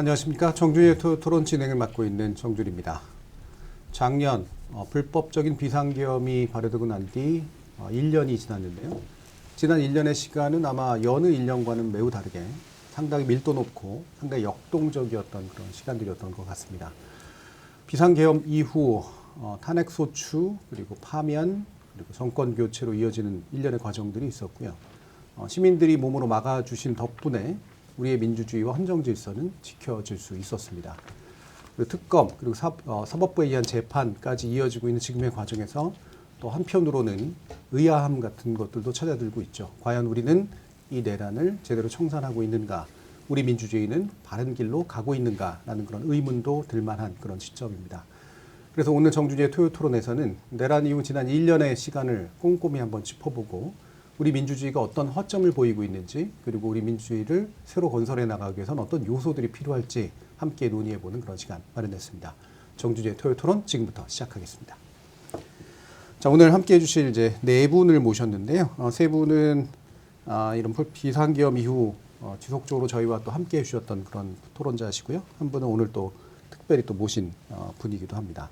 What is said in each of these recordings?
안녕하십니까. 정준의 토론 진행을 맡고 있는 정준입니다. 작년 불법적인 비상계엄이 발효되고 난 뒤 1년이 지났는데요. 지난 1년의 시간은 아마 여느 1년과는 매우 다르게 상당히 밀도 높고 상당히 역동적이었던 그런 시간들이었던 것 같습니다. 비상계엄 이후 탄핵소추 그리고 파면 그리고 정권 교체로 이어지는 1년의 과정들이 있었고요. 시민들이 몸으로 막아주신 덕분에 우리의 민주주의와 헌정질서는 지켜질 수 있었습니다. 그리고 특검 그리고 사법부에 의한 재판까지 이어지고 있는 지금의 과정에서 또 한편으로는 의아함 같은 것들도 찾아들고 있죠. 과연 우리는 이 내란을 제대로 청산하고 있는가, 우리 민주주의는 바른 길로 가고 있는가라는 그런 의문도 들만한 그런 시점입니다. 그래서 오늘 정준이의 토요토론에서는 내란 이후 지난 1년의 시간을 꼼꼼히 한번 짚어보고 우리 민주주의가 어떤 허점을 보이고 있는지, 그리고 우리 민주주의를 새로 건설해 나가기 위해서는 어떤 요소들이 필요할지 함께 논의해보는 그런 시간 마련했습니다. 정준이의 토요토론 지금부터 시작하겠습니다. 자, 오늘 함께 해주실 이제 네 분을 모셨는데요. 세 분은 이런 비상계엄 이후 지속적으로 저희와 또 함께 해주셨던 그런 토론자시고요. 한 분은 오늘 또 특별히 또 모신 분이기도 합니다.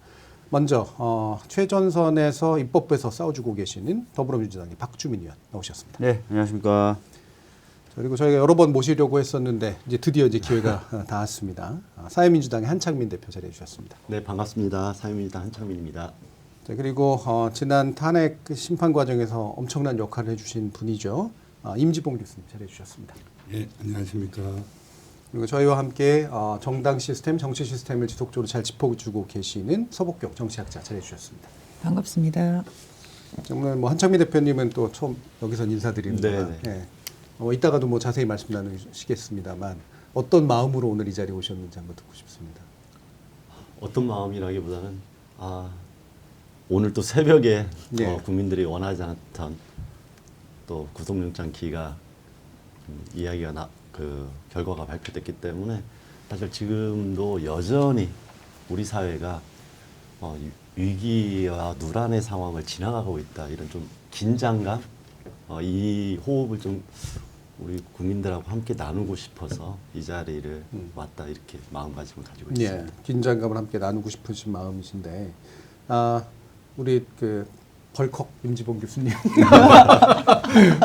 먼저 최전선에서 입법부에서 싸워주고 계시는 더불어민주당의 박주민 의원 나오셨습니다. 네, 안녕하십니까. 그리고 저희가 여러 번 모시려고 했었는데 이제 드디어 기회가 닿았습니다. 사회민주당의 한창민 대표 자리해 주셨습니다. 네, 반갑습니다. 사회민주당 한창민입니다. 자, 그리고 지난 탄핵 심판 과정에서 엄청난 역할을 해주신 분이죠. 임지봉 교수님 자리해 주셨습니다. 예, 안녕하십니까. 그리고 저희와 함께 정당 시스템, 정치 시스템을 지속적으로 잘 짚어주고 계시는 서복경 정치학자 자리해 주셨습니다. 반갑습니다. 오늘 뭐 한창민 대표님은 또 처음 여기서 인사드리는 거라 이따가도 뭐 자세히 말씀 나누시겠습니다만 어떤 마음으로 오늘 이 자리에 오셨는지 한번 듣고 싶습니다. 어떤 마음이라기보다는 오늘 또 새벽에 네. 국민들이 원하지 않았던 또 구속영장 기각 이야기가 결과가 발표됐기 때문에 사실 지금도 여전히 우리 사회가 위기와 누란의 상황을 지나가고 있다, 이런 좀 긴장감, 이 호흡을 좀 우리 국민들하고 함께 나누고 싶어서 이 자리를 왔다, 이렇게 마음가짐을 가지고 있습니다. 예, 긴장감을 함께 나누고 싶으신 마음이신데 우리 벌컥 임지봉 교수님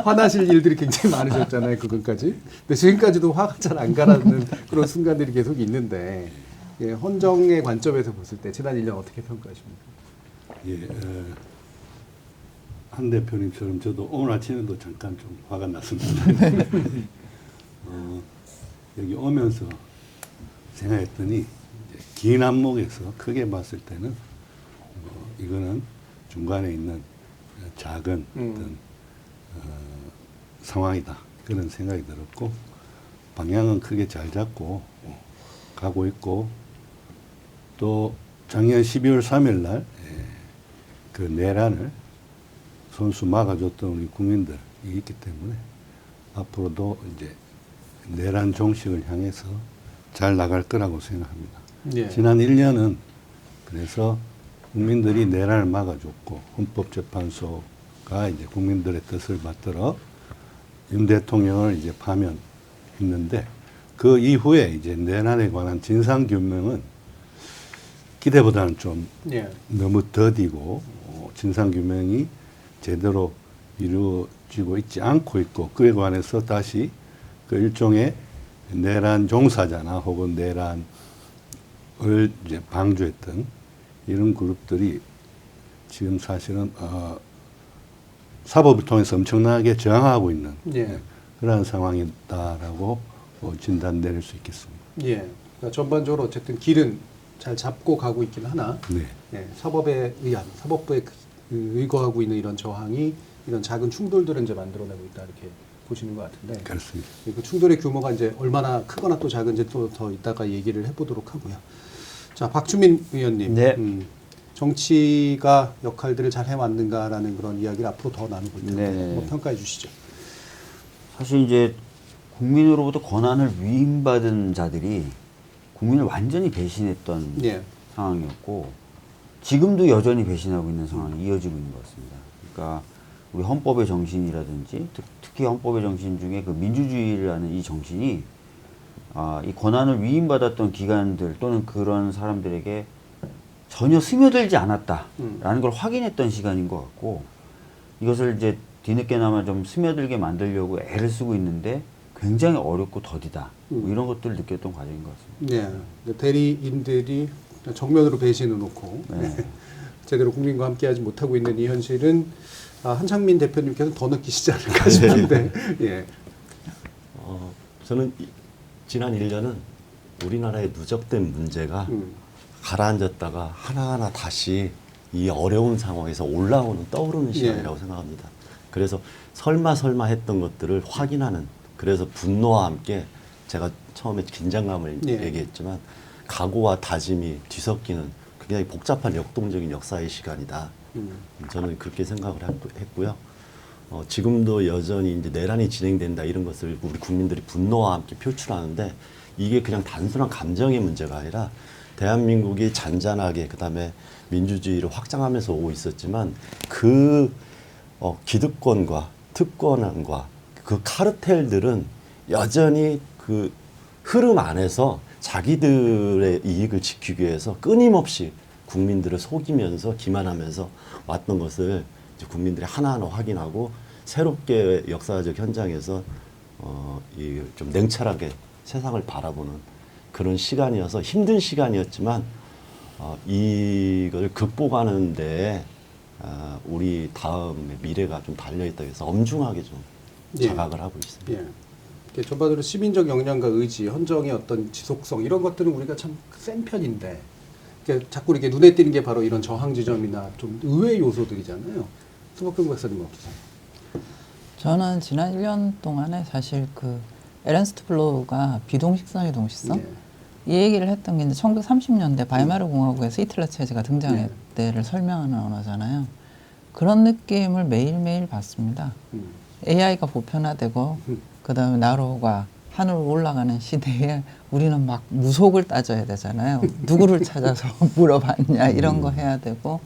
화나실 일들이 굉장히 많으셨잖아요, 그건까지. 근데 지금까지도 화가 잘 안 가라는 그런 순간들이 계속 있는데 헌정의 관점에서 봤을 때 지난 1년 어떻게 평가하십니까? 예, 한 대표님처럼 저도 오늘 아침에도 잠깐 좀 화가 났습니다. 여기 오면서 생각했더니 이제 긴 안목에서 크게 봤을 때는 이거는 중간에 있는 작은 어떤 상황이다, 그런 생각이 들었고, 방향은 크게 잘 잡고 가고 있고, 또 작년 12월 3일 날 그 내란을 손수 막아줬던 우리 국민들이 있기 때문에 앞으로도 이제 내란 종식을 향해서 잘 나갈 거라고 생각합니다. 예. 지난 1년은 그래서 국민들이 내란을 막아줬고, 헌법재판소가 이제 국민들의 뜻을 받들어 윤 대통령을 이제 파면했는데, 그 이후에 이제 내란에 관한 진상규명은 기대보다는 좀 너무 더디고 진상규명이 제대로 이루어지고 있지 않고 있고, 그에 관해서 다시 그 일종의 내란 종사자나 혹은 내란을 이제 방조했던 이런 그룹들이 지금 사실은 사법을 통해서 엄청나게 저항하고 있는 그런 상황이다라고 진단 내릴 수 있겠습니다. 예. 그러니까 전반적으로 어쨌든 길은 잘 잡고 가고 있긴 하나 사법에 의한 사법부에 의거하고 있는 이런 저항이 이런 작은 충돌들을 이제 만들어내고 있다, 이렇게 보시는 것 같은데. 그렇습니다. 그 충돌의 규모가 이제 얼마나 크거나 또 작은지 또 더 이따가 얘기를 해보도록 하고요. 자, 박주민 의원님. 네. 정치가 역할들을 잘 해왔는가라는 그런 이야기를 앞으로 더 나누고 있는데 네. 한번 평가해 주시죠. 사실 이제 국민으로부터 권한을 위임받은 자들이 국민을 완전히 배신했던 상황이었고, 지금도 여전히 배신하고 있는 상황이 이어지고 있는 것 같습니다. 그러니까 우리 헌법의 정신이라든지 특히 헌법의 정신 중에 그 민주주의라는 이 정신이 이 권한을 위임받았던 기관들 또는 그런 사람들에게 전혀 스며들지 않았다라는 걸 확인했던 시간인 것 같고, 이것을 이제 뒤늦게나마 좀 스며들게 만들려고 애를 쓰고 있는데 굉장히 어렵고 더디다. 뭐 이런 것들을 느꼈던 과정인 것 같습니다. 네. 대리인들이 정면으로 배신을 놓고 네. 제대로 국민과 함께하지 못하고 있는 이 현실은 한창민 대표님께서 더 느끼시지 않을까 싶은데. 예. 저는 지난 1년은 우리나라의 누적된 문제가 가라앉았다가 하나하나 다시 이 어려운 상황에서 올라오는 떠오르는 시간이라고 생각합니다. 그래서 설마 했던 것들을 확인하는, 그래서 분노와 함께 제가 처음에 긴장감을 얘기했지만 각오와 다짐이 뒤섞이는 굉장히 복잡한 역동적인 역사의 시간이다. 저는 그렇게 생각을 했고요. 지금도 여전히 이제 내란이 진행된다 이런 것을 우리 국민들이 분노와 함께 표출하는데, 이게 그냥 단순한 감정의 문제가 아니라 대한민국이 잔잔하게 그다음에 민주주의를 확장하면서 오고 있었지만 그 기득권과 특권과 그 카르텔들은 여전히 그 흐름 안에서 자기들의 이익을 지키기 위해서 끊임없이 국민들을 속이면서 기만하면서 왔던 것을 이제 국민들이 하나하나 확인하고 새롭게 역사적 현장에서 좀 냉철하게 세상을 바라보는 그런 시간이어서 힘든 시간이었지만 이걸 극복하는 데 우리 다음의 미래가 좀 달려있다 해서 엄중하게 좀 자각을 하고 있습니다. 예. 전반적으로 시민적 역량과 의지, 헌정의 어떤 지속성 이런 것들은 우리가 참 센 편인데 자꾸 이렇게 눈에 띄는 게 바로 이런 저항 지점이나 좀 의외 요소들이잖아요. 수박경 박사님 어떠세요? 저는 지난 1년 동안에 사실 그 에른스트 블로우가 비동식성의 동식성 이 얘기를 했던 게 이제 1930년대 바이마르 공화국에서 히틀러 체제가 등장할 때를 설명하는 언어잖아요. 그런 느낌을 매일매일 받습니다. AI가 보편화되고 그다음에 나로가 하늘로 올라가는 시대에 우리는 막 무속을 따져야 되잖아요. 누구를 찾아서 물어봤냐 이런 거 해야 되고,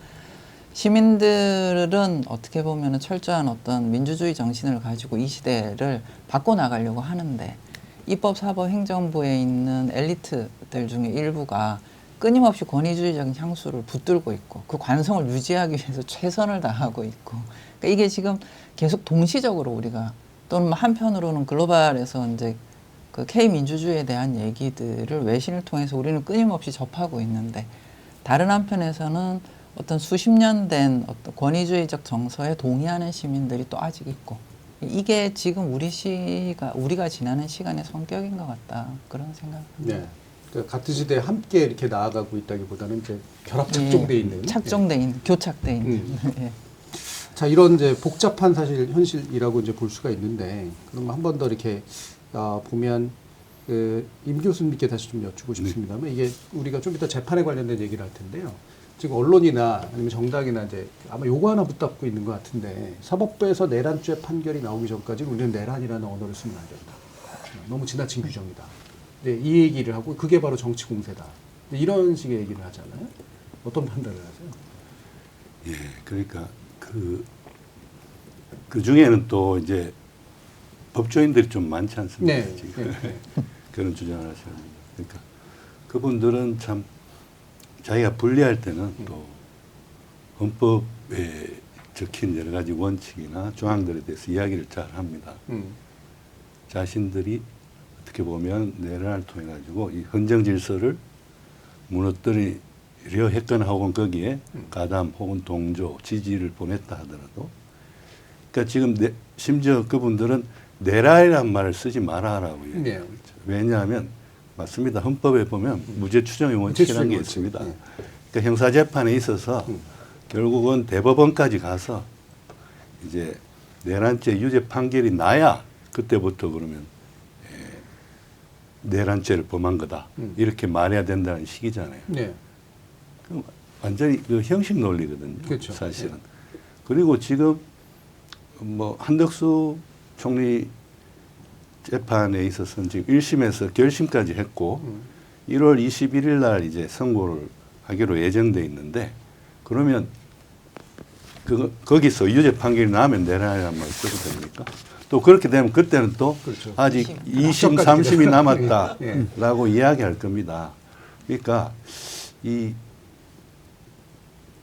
시민들은 어떻게 보면 철저한 어떤 민주주의 정신을 가지고 이 시대를 바꿔나가려고 하는데, 입법, 사법, 행정부에 있는 엘리트들 중에 일부가 끊임없이 권위주의적인 향수를 붙들고 있고 그 관성을 유지하기 위해서 최선을 다하고 있고, 그러니까 이게 지금 계속 동시적으로 우리가, 또는 한편으로는 글로벌에서 이제 그 K 민주주의에 대한 얘기들을 외신을 통해서 우리는 끊임없이 접하고 있는데, 다른 한편에서는 어떤 수십 년 된 어떤 권위주의적 정서에 동의하는 시민들이 또 아직 있고, 이게 지금 우리가 지나는 시간의 성격인 것 같다, 그런 생각합니다. 네. 그러니까 같은 시대에 함께 이렇게 나아가고 있다기보다는 이제 결합 착종돼 있는, 착종돼 있는, 교착돼 있는. 예. 자, 이런 이제 복잡한 사실 현실이라고 이제 볼 수가 있는데, 그럼 한 번 더 이렇게 보면 임 교수님께 다시 좀 여쭙고 싶습니다만, 이게 우리가 좀 이따 재판에 관련된 얘기를 할 텐데요. 지금 언론이나 아니면 정당이나 이제 아마 요거 하나 붙잡고 있는 것 같은데, 사법부에서 내란죄 판결이 나오기 전까지 우리는 내란이라는 언어를 쓰면 안 된다. 너무 지나친 규정이다. 네, 이 얘기를 하고 그게 바로 정치 공세다. 이런 식의 얘기를 하잖아요. 어떤 판단을 하세요? 예, 그러니까 그 중에는 또 이제 법조인들이 좀 많지 않습니까? 네, 지금 네. 그런 주장을 하십니다. 그러니까 그분들은 참 자기가 분리할 때는 또 헌법에 적힌 여러 가지 원칙이나 조항들에 대해서 이야기를 잘 합니다. 자신들이 어떻게 보면 내란을 통해 가지고 이 헌정 질서를 무너뜨리려 했거나 혹은 거기에 가담 혹은 동조, 지지를 보냈다 하더라도, 그러니까 지금 심지어 그분들은 내란이라는 말을 쓰지 마라 하라고 얘기하고 있죠. 왜냐하면 맞습니다. 헌법에 보면 무죄 추정의 원칙이라는 게 있습니다. 그러니까 형사재판에 있어서 결국은 대법원까지 가서 이제 내란죄 유죄 판결이 나야 그때부터 그러면 내란죄를 범한 거다 이렇게 말해야 된다는 식이잖아요. 네. 그럼 완전히 그 형식 논리거든요. 그렇죠. 사실은. 네. 그리고 지금 뭐 한덕수 총리 재판에 있어서는 지금 1심에서 결심까지 했고 1월 21일 날 이제 선고를 하기로 예정돼 있는데, 그러면 거기서 유죄 판결이 나면 내란이라는 말 써도 됩니까? 또 그렇게 되면 그때는 또 그렇죠. 아직 2심, 합격까지 3심이 예. 남았다라고 이야기할 겁니다. 그러니까 이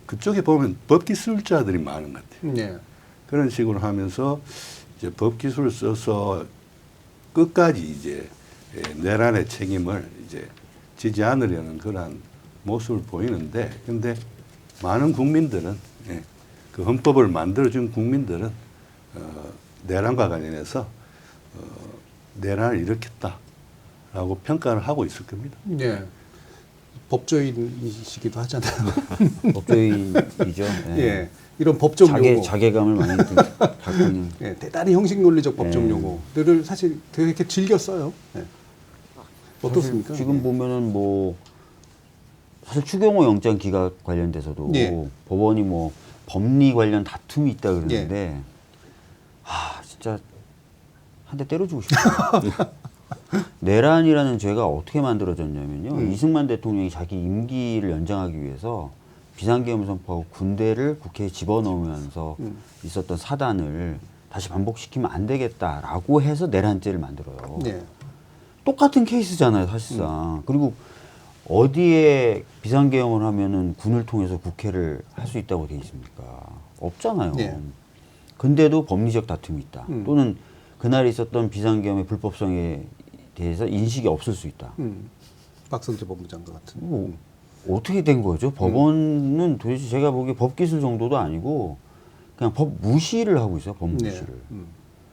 그쪽에 보면 법기술자들이 많은 것 같아요. 예. 그런 식으로 하면서 이제 법기술을 써서 끝까지 이제 내란의 책임을 이제 지지 않으려는 그러한 모습을 보이는데, 근데 많은 국민들은 그 헌법을 만들어준 국민들은 내란과 관련해서 내란을 일으켰다라고 평가를 하고 있을 겁니다. 예. 법조인이시기도 하잖아요. 법조인이죠. 예. 예. 이런 법적 요구, 자괴감을 많이 갖고 있는. 예, 대단히 형식 논리적 법적 예. 요구들을 사실 되게 즐겨 써요. 예. 어떻습니까? 지금 보면은 뭐 사실 추경호 영장 기각 관련돼서도 예. 법원이 뭐 법리 관련 다툼이 있다 그러는데 진짜 한 대 때려주고 싶어요. 내란이라는 죄가 어떻게 만들어졌냐면요. 이승만 대통령이 자기 임기를 연장하기 위해서 비상계엄을 선포하고 군대를 국회에 집어넣으면서 있었던 사단을 다시 반복시키면 안 되겠다라고 해서 내란죄를 만들어요. 예. 똑같은 케이스잖아요, 사실상. 그리고 어디에 비상계엄을 하면은 군을 통해서 국회를 할 수 있다고 돼 있습니까? 없잖아요. 네. 근데도 법리적 다툼이 있다. 음. 또는 그날 있었던 비상계엄의 불법성에 대해서 인식이 없을 수 있다. 박성재 법무장관 같은. 뭐 어떻게 된 거죠? 법원은 도대체 제가 보기에 법기술 정도도 아니고 그냥 법 무시를 하고 있어요. 법 무시를. 네.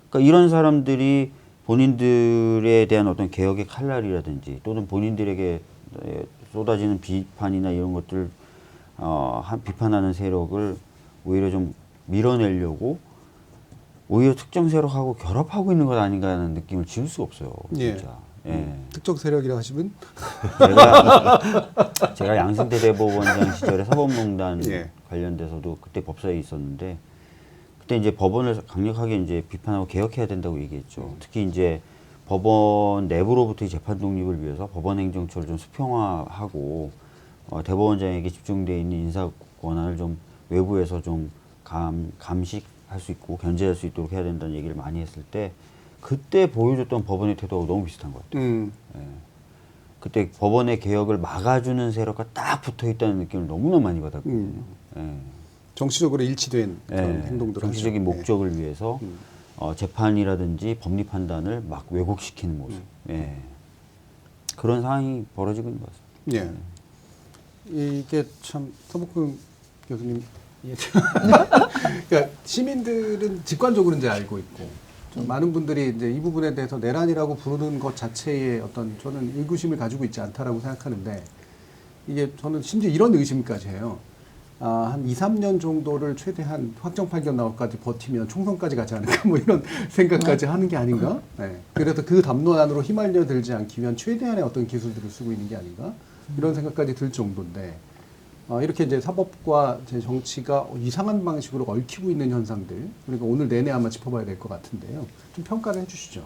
그러니까 이런 사람들이 본인들에 대한 어떤 개혁의 칼날이라든지 또는 본인들에게 쏟아지는 비판이나 이런 것들 비판하는 세력을 오히려 좀 밀어내려고 오히려 특정 세력하고 결합하고 있는 것 아닌가 하는 느낌을 지울 수가 없어요. 예. 진짜. 예. 특정 세력이라 하시면 제가 양승태 대법원장 시절에 사법농단 예. 관련돼서도 그때 법사에 있었는데 그때 이제 법원을 강력하게 이제 비판하고 개혁해야 된다고 얘기했죠. 특히 이제 법원 내부로부터의 재판 독립을 위해서 법원 행정처를 좀 수평화하고 대법원장에게 집중되어 있는 인사 권한을 좀 외부에서 좀 감식할 수 있고 견제할 수 있도록 해야 된다는 얘기를 많이 했을 때 그때 보여줬던 법원의 태도하고 너무 비슷한 것 같아요. 예. 그때 법원의 개혁을 막아주는 세력과 딱 붙어 있다는 느낌을 너무나 많이 받았거든요. 예. 정치적으로 일치된 그런 행동들을 정치적인 하죠. 목적을 위해서 재판이라든지 법리 판단을 막 왜곡시키는 모습. 예. 그런 상황이 벌어지고 있는 것 같습니다. 예. 이게 참 서복근 교수님 그러니까 시민들은 직관적으로 이제 알고 있고 좀 많은 분들이 이제 이 부분에 대해서 내란이라고 부르는 것 자체에 어떤 저는 의구심을 가지고 있지 않다라고 생각하는데 이게 저는 심지어 이런 의심까지 해요. 한 2, 3년 정도를 최대한 확정 판결 나올까지 버티면 총선까지 가지 않을까 뭐 이런 생각까지 하는 게 아닌가? 네. 그래서 그 담론 안으로 휘말려 들지 않기 위한 최대한의 어떤 기술들을 쓰고 있는 게 아닌가? 이런 생각까지 들 정도인데 이렇게 이제 사법과 제 정치가 이상한 방식으로 얽히고 있는 현상들 그러니까 오늘 내내 아마 짚어봐야 될 것 같은데요. 좀 평가를 해주시죠.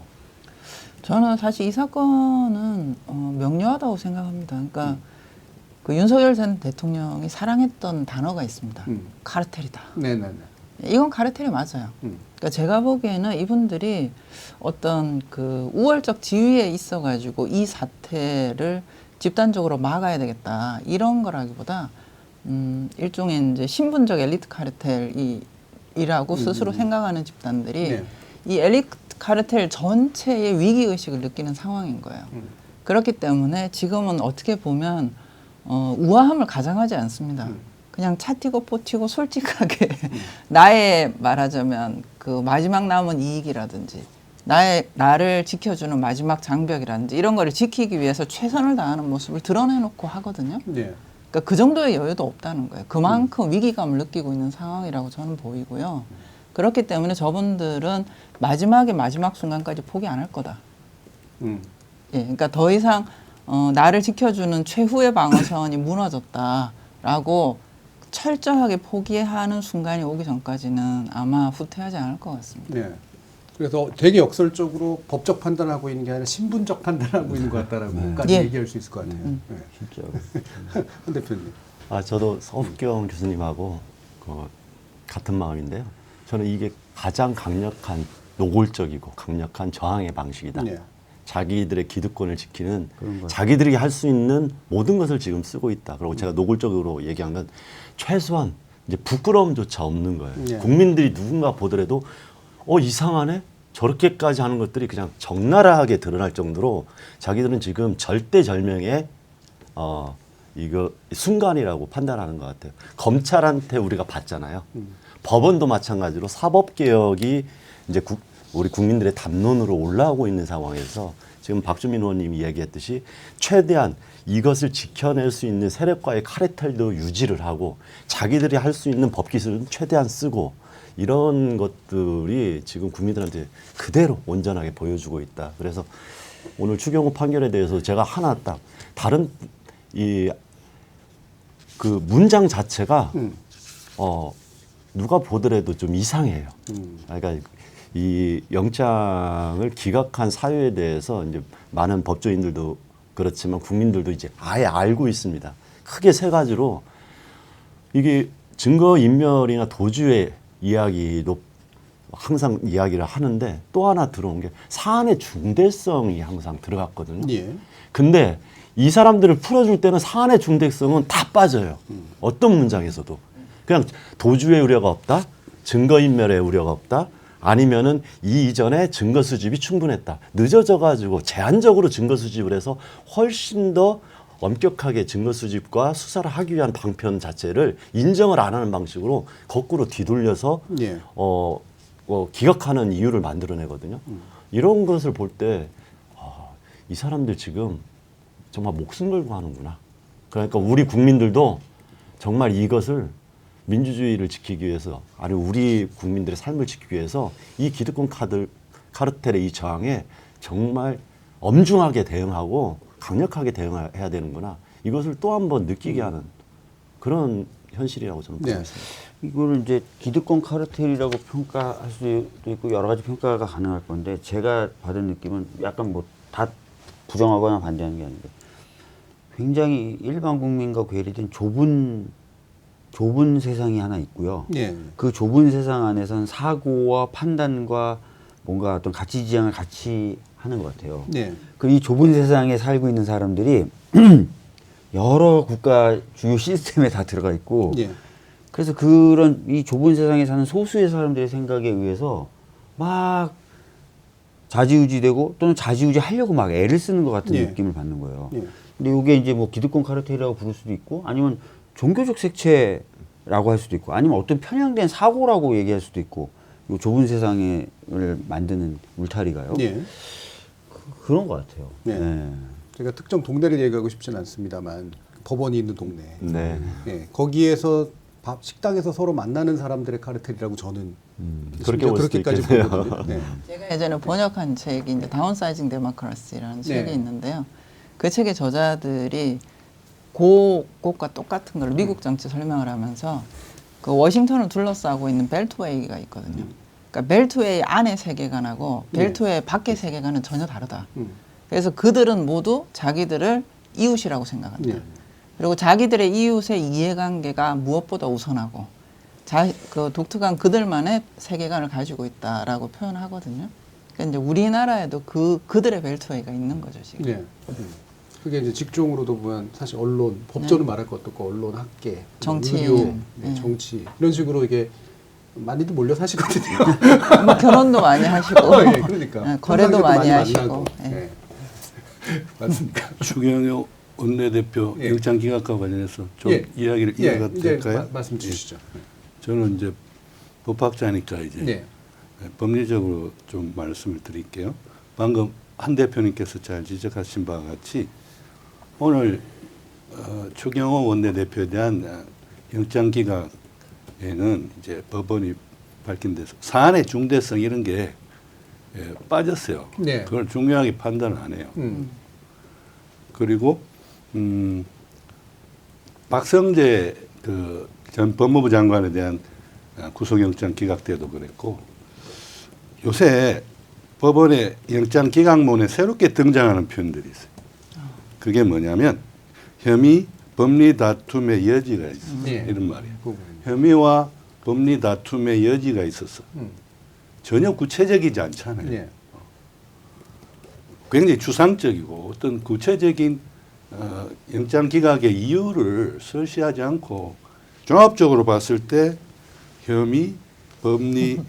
저는 사실 이 사건은 명료하다고 생각합니다. 그러니까 그 윤석열 전 대통령이 사랑했던 단어가 있습니다. 카르텔이다. 네네네. 이건 카르텔이 맞아요. 그러니까 제가 보기에는 이분들이 어떤 그 우월적 지위에 있어가지고 이 사태를 집단적으로 막아야 되겠다 이런 거라기보다 일종의 이제 신분적 엘리트 카르텔이라고 스스로 생각하는 집단들이 네. 이 엘리트 카르텔 전체의 위기 의식을 느끼는 상황인 거예요. 그렇기 때문에 지금은 어떻게 보면 우아함을 가장하지 않습니다. 그냥 차 튀고 포 튀고 솔직하게 나의 말하자면 그 마지막 남은 이익이라든지 나를 지켜주는 마지막 장벽이라든지 이런 거를 지키기 위해서 최선을 다하는 모습을 드러내놓고 하거든요. 네. 그러니까 그 정도의 여유도 없다는 거예요. 그만큼 위기감을 느끼고 있는 상황이라고 저는 보이고요. 그렇기 때문에 저분들은 마지막 순간까지 포기 안 할 거다. 예, 그러니까 더 이상 나를 지켜주는 최후의 방어선이 무너졌다라고 철저하게 포기하는 순간이 오기 전까지는 아마 후퇴하지 않을 것 같습니다. 네. 그래서 되게 역설적으로 법적 판단하고 있는 게 아니라 신분적 판단하고 있는 것 같다라고까지 예. 얘기할 수 있을 것 같아요. 네. 진짜. 한 대표님. 저도 서욱경 교수님하고 같은 마음인데요. 저는 이게 가장 강력한 노골적이고 강력한 저항의 방식이다. 네. 자기들의 기득권을 지키는 그런 것 자기들이 할 수 있는 모든 것을 지금 쓰고 있다. 그리고 제가 노골적으로 얘기한 건 최소한 이제 부끄러움조차 없는 거예요. 네. 국민들이 누군가 보더라도 이상하네? 저렇게까지 하는 것들이 그냥 적나라하게 드러날 정도로 자기들은 지금 절대절명의 이거 순간이라고 판단하는 것 같아요. 검찰한테 우리가 봤잖아요. 법원도 마찬가지로 사법개혁이 이제 우리 국민들의 담론으로 올라오고 있는 상황에서 지금 박주민 의원님이 이야기했듯이 최대한 이것을 지켜낼 수 있는 세력과의 카르텔도 유지를 하고 자기들이 할 수 있는 법 기술은 최대한 쓰고 이런 것들이 지금 국민들한테 그대로 온전하게 보여주고 있다. 그래서 오늘 추경호 판결에 대해서 제가 하나 딱 다른 그 문장 자체가 누가 보더라도 좀 이상해요. 그러니까 이 영장을 기각한 사유에 대해서 이제 많은 법조인들도 그렇지만 국민들도 이제 아예 알고 있습니다. 크게 세 가지로 이게 증거인멸이나 도주의 이야기도 항상 이야기를 하는데 또 하나 들어온 게 사안의 중대성이 항상 들어갔거든요. 예. 근데 이 사람들을 풀어줄 때는 사안의 중대성은 다 빠져요. 어떤 문장에서도. 그냥 도주의 우려가 없다, 증거인멸의 우려가 없다, 아니면은 이 이전에 증거 수집이 충분했다. 늦어져 가지고 제한적으로 증거 수집을 해서 훨씬 더 엄격하게 증거 수집과 수사를 하기 위한 방편 자체를 인정을 안 하는 방식으로 거꾸로 뒤돌려서 예. 기각하는 이유를 만들어내거든요. 이런 것을 볼 때 이 사람들 지금 정말 목숨 걸고 하는구나. 그러니까 우리 국민들도 정말 이것을 민주주의를 지키기 위해서 아니 우리 국민들의 삶을 지키기 위해서 이 기득권 카르텔의 이 저항에 정말 엄중하게 대응하고 강력하게 대응해야 되는구나. 이것을 또 한 번 느끼게 하는 그런 현실이라고 저는 보고 네. 있습니다. 이거를 이제 기득권 카르텔이라고 평가할 수도 있고 여러 가지 평가가 가능할 건데 제가 받은 느낌은 약간 뭐 다 부정하거나 반대하는 게 아닌데 굉장히 일반 국민과 괴리된 좁은 세상이 하나 있고요. 예. 그 좁은 세상 안에서는 사고와 판단과 뭔가 어떤 가치 지향을 같이 하는 것 같아요. 예. 그 이 좁은 세상에 살고 있는 사람들이 여러 국가 주요 시스템에 다 들어가 있고 예. 그래서 그런 이 좁은 세상에 사는 소수의 사람들의 생각에 의해서 막 좌지우지되고 또는 좌지우지 하려고 막 애를 쓰는 것 같은 예. 느낌을 받는 거예요. 예. 근데 이게 이제 뭐 기득권 카르텔이라고 부를 수도 있고 아니면 종교적 색채라고 할 수도 있고 아니면 어떤 편향된 사고라고 얘기할 수도 있고 이 좁은 세상을 만드는 울타리가요. 예. 그런 것 같아요. 네. 네. 제가 특정 동네를 얘기하고 싶지는 않습니다만 법원이 있는 동네. 네. 예. 거기에서 식당에서 서로 만나는 사람들의 카르텔이라고 저는 그렇게 볼 수도 그렇게까지 있겠네요. 보거든요. 네. 제가 예전에 번역한 책이 이제 다운사이징 데모크라시라는 책이 네. 있는데요. 그 책의 저자들이 그것과 똑같은 걸 미국 정치 설명을 하면서 그 워싱턴을 둘러싸고 있는 벨트웨이가 있거든요. 그러니까 벨트웨이 안의 세계관하고 벨트웨이 밖의 세계관은 전혀 다르다. 그래서 그들은 모두 자기들을 이웃이라고 생각한다. 네. 그리고 자기들의 이웃의 이해관계가 무엇보다 우선하고 그 독특한 그들만의 세계관을 가지고 있다라고 표현하거든요. 그러니까 이제 우리나라에도 그들의 벨트웨이가 있는 거죠 지금. 네. 그게 이제 직종으로도 보면 사실 언론, 법조는 말할 것도 없고 언론, 학계, 정치, 의료, 정치 이런 식으로 이게 많이들 몰려 사시거든요. 뭐 결혼도 많이 하시고 예, 그러니까 거래도 많이 하시고. 만나고. 예. 예. 맞습니까? 추경호 원내대표 예. 영장 기각과 관련해서 좀 예. 이야기를 예, 이어가도 이제 될까요? 말씀 주시죠. 저는 이제 법학자니까 이제 네. 법리적으로 좀 말씀을 드릴게요. 방금 한 대표님께서 잘 지적하신 바와 같이 오늘 추경호 원내대표에 대한 영장 기각에는 이제 법원이 밝힌 데서 사안의 중대성 이런 게 빠졌어요. 네. 그걸 중요하게 판단을 안 해요. 그리고 박성재 그 전 법무부 장관에 대한 구속영장 기각 때도 그랬고 요새 법원의 영장 기각문에 새롭게 등장하는 표현들이 있어요. 그게 뭐냐면 혐의, 법리 다툼의 여지가 있어. 예. 이런 말이에요. 그 부분이요. 혐의와 법리 다툼의 여지가 있어서 전혀 구체적이지 않잖아요. 예. 굉장히 추상적이고 어떤 구체적인 영장 기각의 이유를 설시하지 않고 종합적으로 봤을 때 혐의, 법리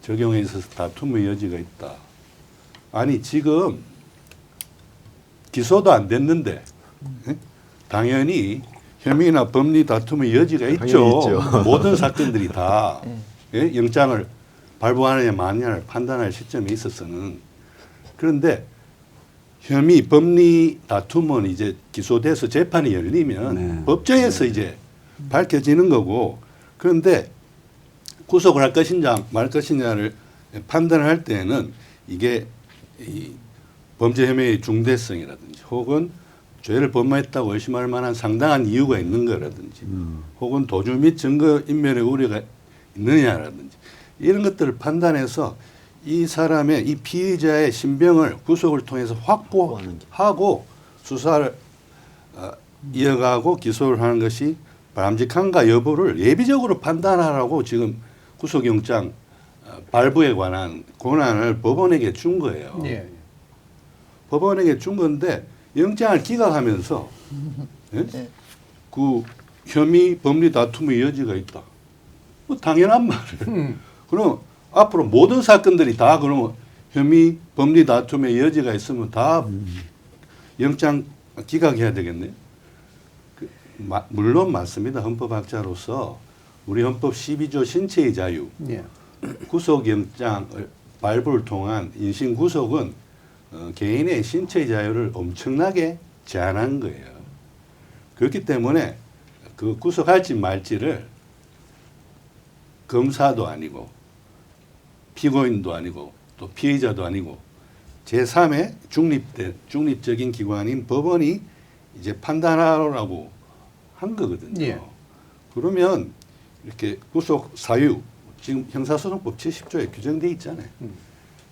적용에 있어서 다툼의 여지가 있다. 아니 지금 기소도 안 됐는데 당연히 혐의나 법리 다툼의 여지가 있죠. 모든 사건들이 다 영장을 발부하느냐 마느냐를 판단할 시점에 있어서는. 그런데 혐의, 법리 다툼은 이제 기소돼서 재판이 열리면 법정에서 이제 밝혀지는 거고, 그런데 구속을 할 것이냐 말 것이냐를 판단을 할 때에는 이게 이 범죄 혐의의 중대성이라든지 혹은 죄를 범했다고 의심할 만한 상당한 이유가 있는 거라든지 혹은 도주 및 증거 인멸의 우려가 있느냐라든지 이런 것들을 판단해서 이 사람의 이 피의자의 신병을 구속을 통해서 확보하고 수사를 이어가고 기소를 하는 것이 바람직한가 여부를 예비적으로 판단하라고 지금 구속영장 발부에 관한 권한을 법원에게 준 거예요. 예. 법원에게 준 건데 영장을 기각하면서 그 혐의 법리 다툼의 여지가 있다. 뭐 당연한 말을. 그럼 앞으로 모든 사건들이 다 그러면 혐의 법리 다툼의 여지가 있으면 다 영장 기각해야 되겠네요. 물론 맞습니다. 헌법학자로서 우리 헌법 12조 신체의 자유, 예. 구속영장을 발부를 통한 인신구속은 개인의 신체의 자유를 엄청나게 제한한 거예요. 그렇기 때문에 그 구속할지 말지를 검사도 아니고 피고인도 아니고 또 피의자도 아니고 제3의 중립적인 기관인 법원이 이제 판단하라고 한 거거든요. 예. 그러면 이렇게 구속 사유 지금 형사소송법 70조에 규정돼 있잖아요.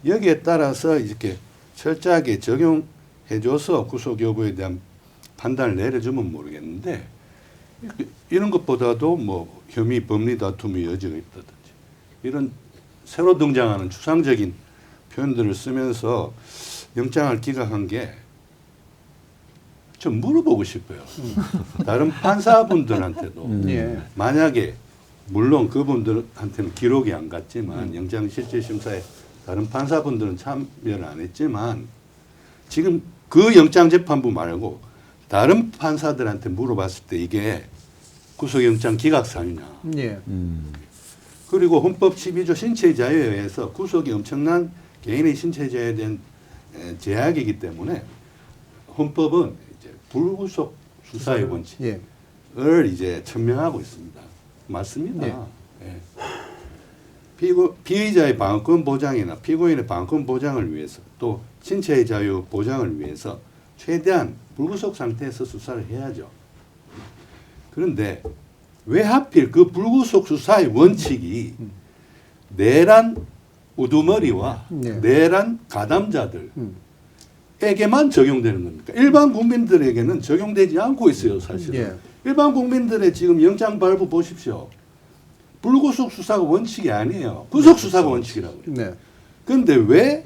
여기에 따라서 이렇게 철저하게 적용해줘서 구속 여부에 대한 판단을 내려주면 모르겠는데 이런 것보다도 뭐 혐의 법리 다툼의 여지가 있다든지 이런 새로 등장하는 추상적인 표현들을 쓰면서 영장을 기각한 게 좀 물어보고 싶어요. 다른 판사분들한테도 예. 만약에 물론 그분들한테는 기록이 안 갔지만 영장 실질 심사에 다른 판사분들은 참여를 안 했지만 지금 그 영장재판부 말고 다른 판사들한테 물어봤을 때 이게 구속영장 기각 사유냐. 예. 그리고 헌법 12조 신체의 자유에 의해서 구속이 엄청난 개인의 신체 자유에 대한 제약이기 때문에 헌법은 이제 불구속 수사의 원칙을 예. 이제 천명하고 있습니다. 맞습니다. 네. 예. 피의자의 방어권 보장이나 피고인의 방어권 보장을 위해서 또 신체의 자유 보장을 위해서 최대한 불구속 상태에서 수사를 해야죠. 그런데 왜 하필 그 불구속 수사의 원칙이 내란 우두머리와 내란 가담자들에게만 적용되는 겁니까? 일반 국민들에게는 적용되지 않고 있어요, 사실은. 예. 일반 국민들의 지금 영장 발부 보십시오. 불구속 수사가 원칙이 아니에요. 구속 수사가 원칙이라고요. 네. 그런데 왜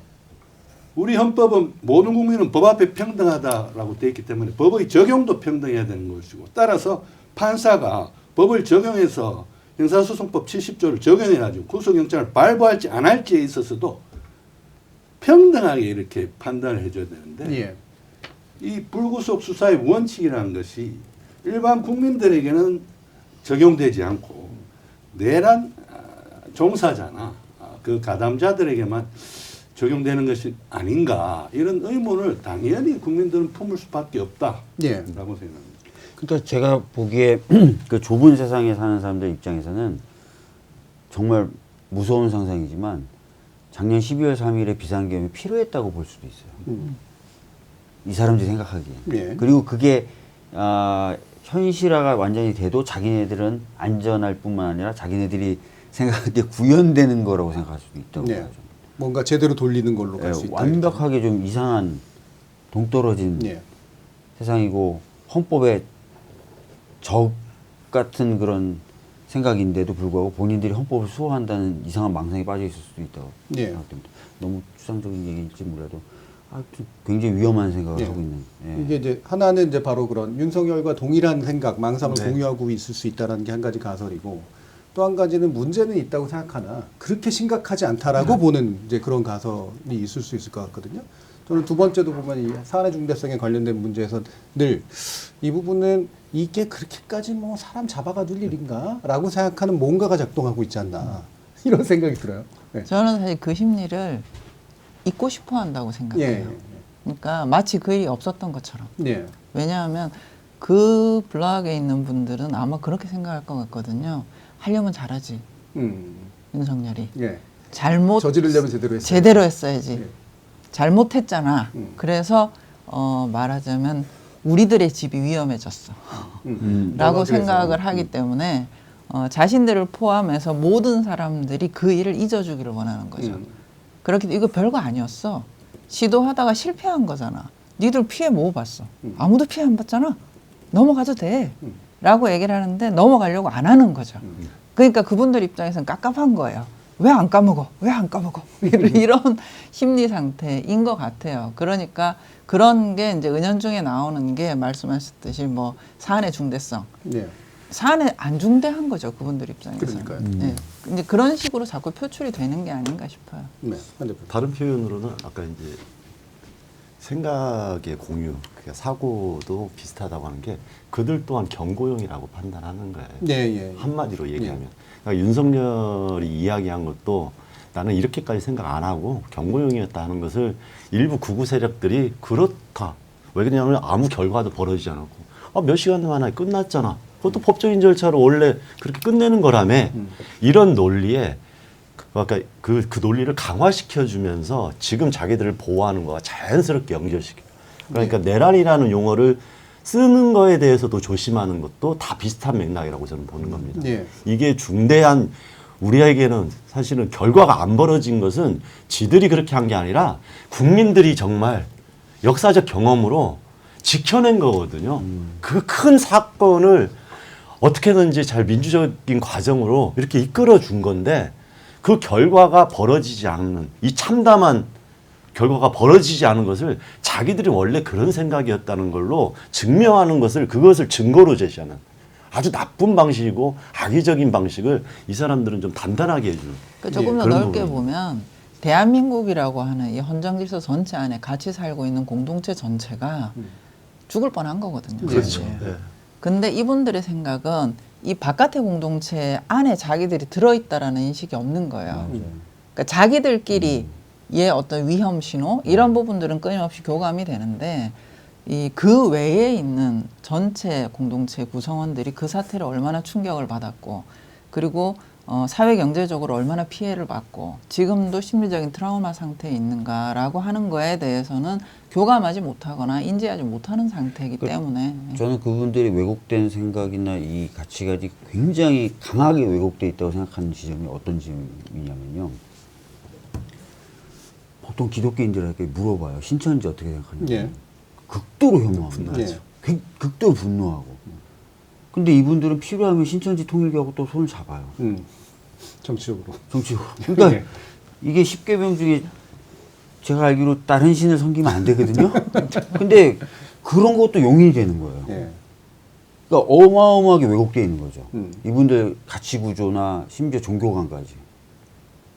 우리 헌법은 모든 국민은 법 앞에 평등하다라고 되어 있기 때문에 법의 적용도 평등해야 되는 것이고 따라서 판사가 법을 적용해서 형사소송법 70조를 적용해가지고 구속영장을 발부할지 안 할지에 있어서도 평등하게 이렇게 판단을 해줘야 되는데 예. 이 불구속 수사의 원칙이라는 것이 일반 국민들에게는 적용되지 않고 내란 종사자나 그 가담자들에게만 적용되는 것이 아닌가 이런 의문을 당연히 국민들은 품을 수밖에 없다라고 생각합니다. 그러니까 제가 보기에 그 좁은 세상에 사는 사람들 입장에서는 정말 무서운 상상이지만 작년 12월 3일에 비상계엄이 필요했다고 볼 수도 있어요. 이 사람들이 생각하기에. 예. 그리고 그게 현실화가 완전히 돼도 자기네들은 안전할 뿐만 아니라 자기네들이 생각하기에 구현되는 거라고 생각할 수도 있다고 네. 봐요. 뭔가 제대로 돌리는 걸로 갈 수 있다. 완벽하게 좀 이상한 동떨어진 세상이고 헌법에 적 같은 그런 생각인데도 불구하고 본인들이 헌법을 수호한다는 이상한 망상에 빠져 있을 수도 있다고 예. 생각됩니다. 너무 추상적인 얘기일지 몰라도 좀 굉장히 위험한 생각을 예. 하고 있는. 예. 이게 이제 하나는 이제 바로 그런 윤석열과 동일한 생각, 망상을 네. 공유하고 있을 수 있다는 게 한 가지 가설이고, 또 한 가지는 문제는 있다고 생각하나 그렇게 심각하지 않다라고 보는 이제 그런 가설이 있을 수 있을 것 같거든요. 저는 두 번째도 보면 이 사안의 중대성에 관련된 문제에서 늘 이 부분은 이게 그렇게까지 뭐 사람 잡아가둘 일인가라고 생각하는 뭔가가 작동하고 있지 않나 이런 생각이 들어요. 네. 저는 사실 그 심리를 잊고 싶어 한다고 생각해요. 예. 그러니까 마치 그 일이 없었던 것처럼. 예. 왜냐하면 그 블락에 있는 분들은 아마 그렇게 생각할 것 같거든요. 하려면 잘하지, 윤석열이. 예. 잘못 저지르려면 제대로 했어요. 제대로 했어야지. 예. 잘못했잖아. 그래서 말하자면 우리들의 집이 위험해졌어. 라고 그래서. 생각을 하기 때문에 자신들을 포함해서 모든 사람들이 그 일을 잊어주기를 원하는 거죠. 그렇기 때문에 이거 별거 아니었어. 시도하다가 실패한 거잖아. 니들 피해 뭐 봤어? 아무도 피해 안 봤잖아. 넘어가도 돼. 라고 얘기를 하는데 넘어가려고 안 하는 거죠. 그러니까 그분들 입장에서는 깝깝한 거예요. 왜 안 까먹어? 왜 안 까먹어? 이런 심리 상태인 것 같아요. 그러니까 그런 게 이제 은연중에 나오는 게 말씀하셨듯이 뭐 사안의 중대성. 예. 사안에 안 중대한 거죠. 그분들 입장에서는. 그러니까요. 네. 이제 그런 식으로 자꾸 표출이 되는 게 아닌가 싶어요. 네. 한 대표. 다른 표현으로는 아까 이제 생각의 공유, 그러니까 사고도 비슷하다고 하는 게 그들 또한 경고용이라고 판단하는 거예요. 예, 예. 한마디로 얘기하면. 그러니까 윤석열이 이야기한 것도 나는 이렇게까지 생각 안 하고 경고용이었다 하는 것을 일부 극우 세력들이 그렇다. 왜 그러냐면 아무 결과도 벌어지지 않았고 몇 시간 만에 끝났잖아. 그것도 법적인 절차로 원래 그렇게 끝내는 거라며 이런 논리에 그러니까 그 논리를 강화시켜주면서 지금 자기들을 보호하는 거와 자연스럽게 연결시켜. 그러니까 내란이라는 용어를 쓰는 거에 대해서도 조심하는 것도 다 비슷한 맥락이라고 저는 보는 겁니다. 예. 이게 중대한 우리에게는 사실은 결과가 안 벌어진 것은 지들이 그렇게 한 게 아니라 국민들이 정말 역사적 경험으로 지켜낸 거거든요. 그 큰 사건을 어떻게든지 잘 민주적인 과정으로 이렇게 이끌어 준 건데 그 결과가 벌어지지 않는 이 참담한 결과가 벌어지지 않은 것을 자기들이 원래 그런 생각이었다는 걸로 증명하는 것을 그것을 증거로 제시하는 아주 나쁜 방식이고 악의적인 방식을 이 사람들은 좀 단단하게 해주는 그러니까 조금 더 그런 넓게 부분입니다. 보면 대한민국이라고 하는 이 헌정질서 전체 안에 같이 살고 있는 공동체 전체가 죽을 뻔한 거거든요. 그렇죠. 사실. 네. 근데 이분들의 생각은 이 바깥의 공동체 안에 자기들이 들어있다라는 인식이 없는 거예요. 그러니까 자기들끼리의 어떤 위험 신호 이런 부분들은 끊임없이 교감이 되는데 이 그 외에 있는 전체 공동체 구성원들이 그 사태를 얼마나 충격을 받았고 그리고 사회 경제적으로 얼마나 피해를 받고 지금도 심리적인 트라우마 상태에 있는가라고 하는 거에 대해서는 교감하지 못하거나 인지하지 못하는 상태이기 때문에 저는 그분들이 왜곡된 생각이나 이 가치관이 굉장히 강하게 왜곡돼 있다고 생각하는 지점이 어떤 지점이냐면요. 보통 기독교인들에게 물어봐요. 신천지 어떻게 생각하냐고. 예. 극도로 혐오합니다. 분노하죠. 극도로 분노하고. 근데 이분들은 필요하면 신천지 통일교하고 또 손을 잡아요. 정치적으로. 정치적으로. 그러니까 예. 이게 10계명 중에 제가 알기로 다른 신을 섬기면 안 되거든요. 근데 그런 것도 용인이 되는 거예요. 예. 그러니까 어마어마하게 왜곡되어 있는 거죠. 음. 이분들 가치 구조나 심지어 종교관까지.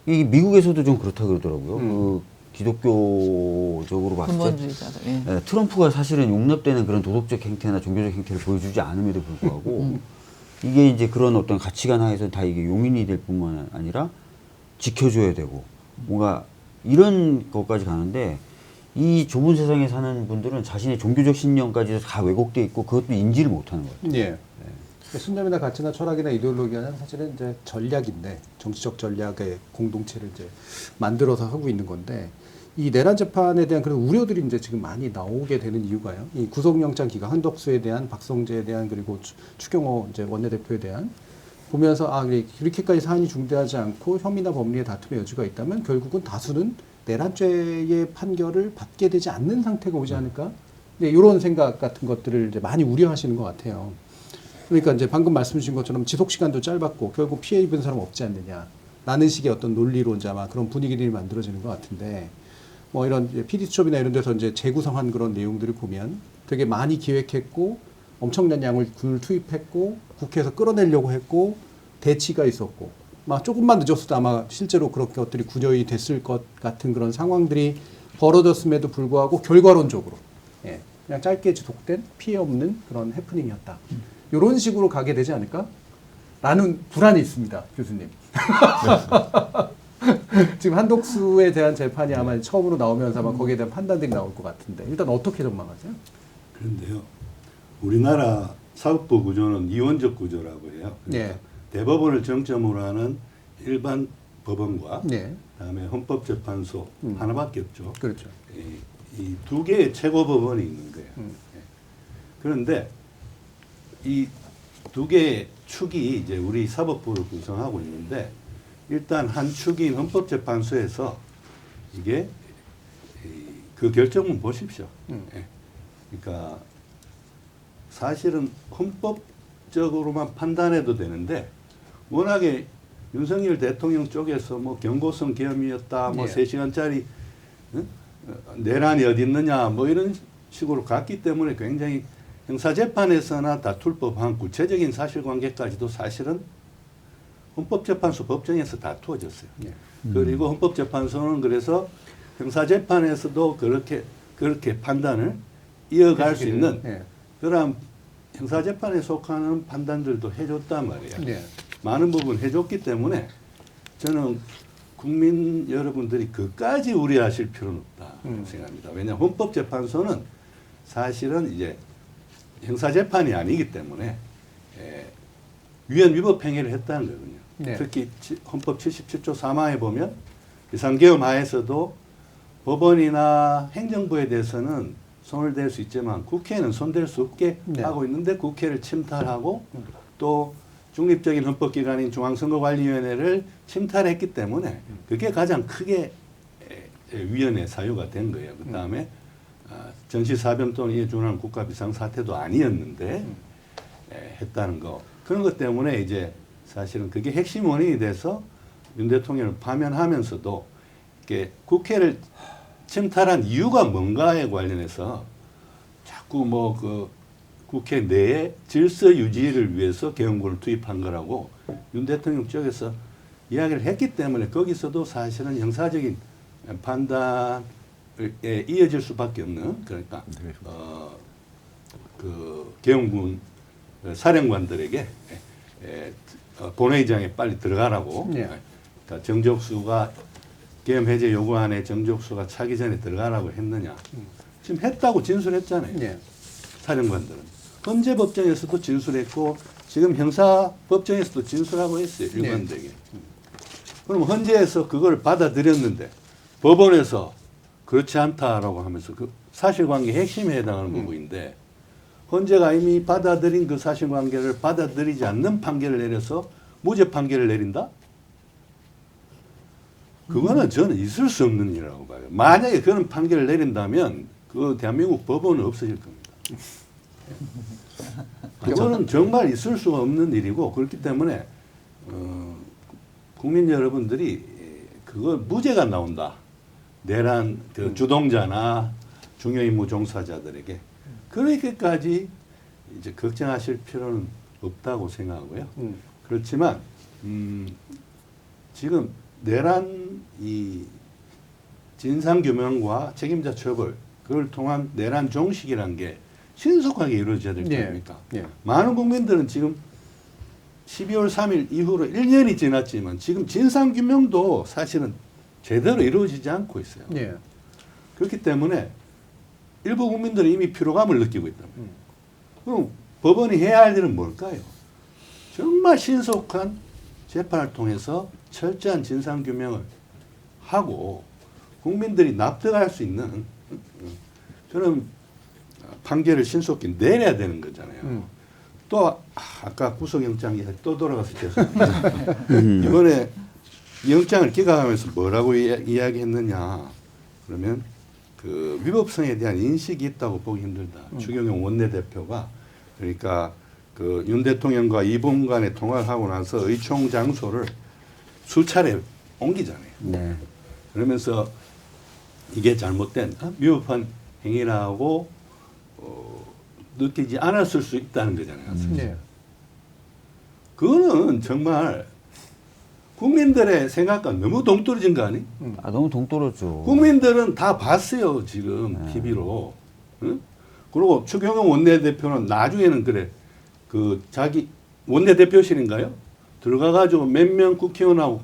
이 미국에서도 좀 그렇다 그러더라고요. 그 기독교적으로 봤을 때 근본주의자들. 예. 예, 트럼프가 사실은 용납되는 그런 도덕적 행태나 종교적 행태를 보여주지 않음에도 불구하고 이게 이제 그런 어떤 가치관 하에서 다 이게 용인이 될 뿐만 아니라 지켜줘야 되고 뭔가 이런 것까지 가는데 이 좁은 세상에 사는 분들은 자신의 종교적 신념까지 다 왜곡돼 있고 그것도 인지를 못하는 거예요. 예. 신념이나 가치나 철학이나 이데올로기는 사실은 이제 전략인데 정치적 전략의 공동체를 이제 만들어서 하고 있는 건데 이 내란 재판에 대한 그런 우려들이 이제 지금 많이 나오게 되는 이유가요. 이 구속영장 기각 한덕수에 대한 박성재에 대한 그리고 추경호 이제 원내대표에 대한 보면서 이렇게까지 사안이 중대하지 않고 혐의나 법리의 다툼의 여지가 있다면 결국은 다수는 내란죄의 판결을 받게 되지 않는 상태가 오지 않을까? 네, 이런 생각 같은 것들을 이제 많이 우려하시는 것 같아요. 그러니까 이제 방금 말씀 주신 것처럼 지속 시간도 짧았고 결국 피해 입은 사람 없지 않느냐. 라는 식의 어떤 논리로 이제 아마 그런 분위기들이 만들어지는 것 같은데 뭐 이런 PD수첩이나 이런 데서 이제 재구성한 그런 내용들을 보면 되게 많이 기획했고 엄청난 양을 군을 투입했고 국회에서 끌어내려고 했고 대치가 있었고 막 조금만 늦었어도 아마 실제로 그렇게 것들이 구현이 됐을 것 같은 그런 상황들이 벌어졌음에도 불구하고 결과론적으로 예, 그냥 짧게 지속된 피해 없는 그런 해프닝이었다. 이런 식으로 가게 되지 않을까? 라는 불안이 있습니다, 교수님. 지금 한독수에 대한 재판이 아마 처음으로 나오면서 아마 거기에 대한 판단들이 나올 것 같은데 일단 어떻게 전망하세요? 그런데요, 우리나라 사법부 구조는 이원적 구조라고 해요. 그러니까 네. 대법원을 정점으로 하는 일반 법원과 네. 그다음에 헌법재판소 하나밖에 없죠. 그렇죠. 이 두 개의 최고 법원이 있는 거예요. 예. 그런데 이 두 개의 축이 이제 우리 사법부를 구성하고 있는데 일단 한 축인 헌법재판소에서 이게 그 결정문 보십시오. 예. 그러니까 사실은 헌법적으로만 판단해도 되는데 워낙에 윤석열 대통령 쪽에서 뭐 경고성 계엄이었다, 뭐 예. 3시간짜리 내란이 어디 있느냐, 뭐 이런 식으로 갔기 때문에 굉장히 형사재판에서나 다툴 법한 구체적인 사실관계까지도 사실은 헌법재판소 법정에서 다투어졌어요. 예. 그리고 헌법재판소는 그래서 형사재판에서도 그렇게 판단을 이어갈 수 있는 예. 그런 형사재판에 속하는 판단들도 해줬단 말이에요. 예. 많은 부분 해줬기 때문에 저는 국민 여러분들이 그까지 우려하실 필요는 없다 생각합니다. 왜냐하면 헌법재판소는 사실은 이제 형사재판이 아니기 때문에 위헌 위법 행위를 했다는 거거든요. 네. 특히 헌법 77조 3하에 보면 비상계엄 하에서도 법원이나 행정부에 대해서는 손을 댈 수 있지만 국회에는 손댈 수 없게 네. 하고 있는데 국회를 침탈하고 또 중립적인 헌법기관인 중앙선거관리위원회를 침탈했기 때문에 그게 가장 크게 위헌의 사유가 된 거예요. 그 다음에 전시사변 또는 이에 준하는 국가 비상사태도 아니었는데 했다는 거. 그런 것 때문에 이제 사실은 그게 핵심 원인이 돼서 윤 대통령을 파면하면서도 이렇게 국회를 침탈한 이유가 뭔가에 관련해서 자꾸 뭐 그 국회 내에 질서 유지를 위해서 개헌군을 투입한 거라고 윤 대통령 쪽에서 이야기를 했기 때문에 거기서도 사실은 형사적인 판단에 이어질 수밖에 없는 그러니까 그 개헌군 사령관들에게 본회의장에 빨리 들어가라고 예. 그러니까 정적수가 계엄 해제 요구안에 정적수가 차기 전에 들어가라고 했느냐 지금 했다고 진술했잖아요. 예. 사령관들은 헌재법정에서도 진술했고 지금 형사법정에서도 진술하고 있어요. 일관되게. 그럼 헌재에서 그걸 받아들였는데 법원에서 그렇지 않다라고 하면서 그 사실관계 핵심에 해당하는 부분인데 헌재가 이미 받아들인 그 사실관계를 받아들이지 않는 판결을 내려서 무죄 판결을 내린다? 그거는 저는 있을 수 없는 일이라고 봐요. 만약에 그런 판결을 내린다면 그 대한민국 법원은 없어질 겁니다. 그거는 정말 있을 수가 없는 일이고 그렇기 때문에 국민 여러분들이 그거 무죄가 나온다. 내란 그 주동자나 중요임무 종사자들에게 그렇게까지 이제 걱정하실 필요는 없다고 생각하고요. 그렇지만 지금 내란 이 진상 규명과 책임자 처벌 그걸 통한 내란 종식이라는 게 신속하게 이루어져야 될 거 아닙니까? 예. 많은 국민들은 지금 12월 3일 이후로 1년이 지났지만 지금 진상 규명도 사실은 제대로 이루어지지 않고 있어요. 예. 그렇기 때문에 일부 국민들은 이미 피로감을 느끼고 있다. 그럼 법원이 해야 할 일은 뭘까요? 정말 신속한 재판을 통해서 철저한 진상 규명을 하고 국민들이 납득할 수 있는 저는 판결을 신속히 내려야 되는 거잖아요. 또 아까 구속영장이 또 돌아가서 죄송합니다. 이번에 영장을 기각하면서 뭐라고 이야기했느냐 그러면 그 위법성에 대한 인식이 있다고 보기 힘들다. 추경영 원내대표가 그러니까 그 윤 대통령과 이봉 간에 통화를 하고 나서 의총 장소를 수차례 옮기잖아요. 네. 그러면서 이게 잘못된 위법한 행위라고 느끼지 않았을 수 있다는 거잖아요. 네. 그거는 정말 국민들의 생각과 너무 동떨어진 거 아니? 아, 너무 동떨어져. 국민들은 다 봤어요, 지금 TV로. 응? 그리고 추경호 원내대표는 나중에는 그래, 그 자기 원내대표실인가요? 들어가가지고 몇 명 국회의원하고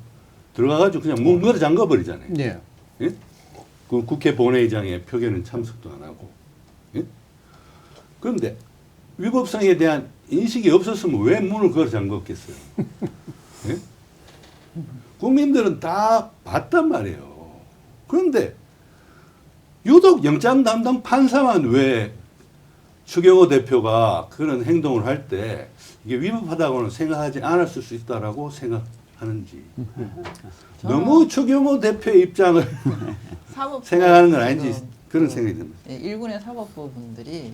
들어가가지고 그냥 문 걸어 잠가 버리잖아요. 네. 예? 그 국회 본회의장에 표결은 참석도 안 하고. 예? 그런데 위법성에 대한 인식이 없었으면 왜 문을 걸어 잠갔겠어요? 예? 국민들은 다 봤단 말이에요. 그런데 유독 영장 담당 판사만 왜 추경호 대표가 그런 행동을 할 때 이게 위법하다고는 생각하지 않았을 수 있다라고 생각하는지. 너무 추경호 대표의 입장을 생각하는 건 아닌지 그런 생각이 듭니다. 일군의 사법부 분들이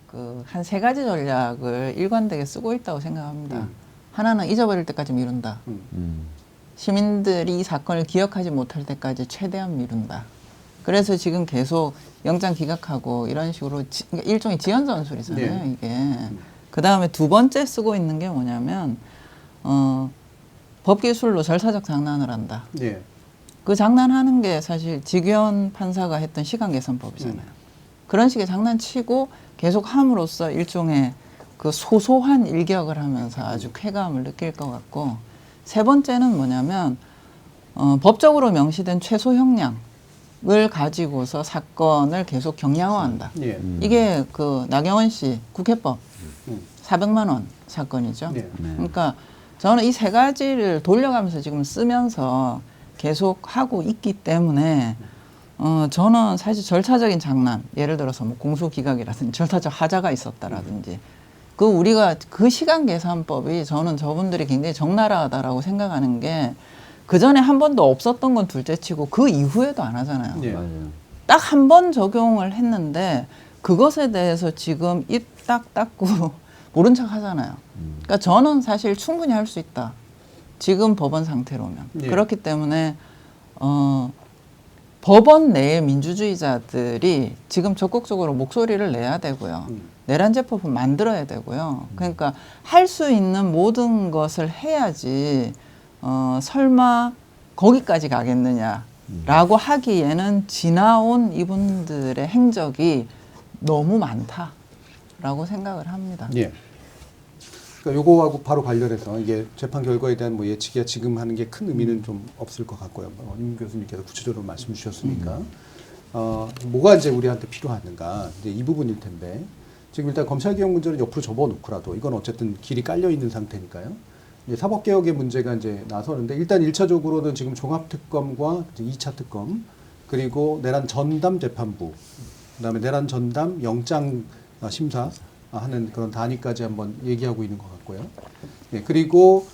그 한 세 가지 전략을 일관되게 쓰고 있다고 생각합니다. 하나는 잊어버릴 때까지 미룬다. 시민들이 이 사건을 기억하지 못할 때까지 최대한 미룬다. 그래서 지금 계속 영장 기각하고 이런 식으로 그러니까 일종의 지연 전술이잖아요. 네. 이게. 그 다음에 두 번째 쓰고 있는 게 뭐냐면 법기술로 절차적 장난을 한다. 네. 그 장난하는 게 사실 직위원 판사가 했던 시간계산법이잖아요. 그런 식의 장난치고 계속 함으로써 일종의 그 소소한 일격을 하면서 아주 쾌감을 느낄 것 같고, 세 번째는 뭐냐면 법적으로 명시된 최소 형량을 가지고서 사건을 계속 경량화한다. 네. 이게 그 나경원 씨 국회법 400만 원 사건이죠. 네. 그러니까 저는 이 세 가지를 돌려가면서 지금 쓰면서 계속 하고 있기 때문에 저는 사실 절차적인 장난, 예를 들어서 뭐 공소기각이라든지 절차적 하자가 있었다라든지 그 우리가 그 시간 계산법이 저는 저분들이 굉장히 적나라하다라고 생각하는 게 그 전에 한 번도 없었던 건 둘째치고 그 이후에도 안 하잖아요. 네. 맞아요. 딱 한 번 적용을 했는데 그것에 대해서 지금 입 딱 닫고 모른 척 하잖아요. 그러니까 저는 사실 충분히 할 수 있다. 지금 법원 상태로면. 예. 그렇기 때문에 법원 내의 민주주의자들이 지금 적극적으로 목소리를 내야 되고요. 내란 재법은 만들어야 되고요. 그러니까 할 수 있는 모든 것을 해야지 설마 거기까지 가겠느냐라고 하기에는 지나온 이분들의 행적이 너무 많다라고 생각을 합니다. 예. 그러니까 요거하고 바로 관련해서 이게 재판 결과에 대한 뭐 예측이야 지금 하는 게 큰 의미는 좀 없을 것 같고요. 임 교수님께서 구체적으로 말씀 주셨으니까 뭐가 이제 우리한테 필요한가 이제 이 부분일 텐데 지금 일단 검찰개혁 문제를 옆으로 접어놓고라도 이건 어쨌든 길이 깔려 있는 상태니까요. 이제 사법개혁의 문제가 이제 나서는데 일단 1차적으로는 지금 종합특검과 이제 2차 특검 그리고 내란 전담 재판부 그다음에 내란 전담 영장 심사 하는 그런 단위까지 한번 얘기하고 있는 것 같고요. 네, 그리고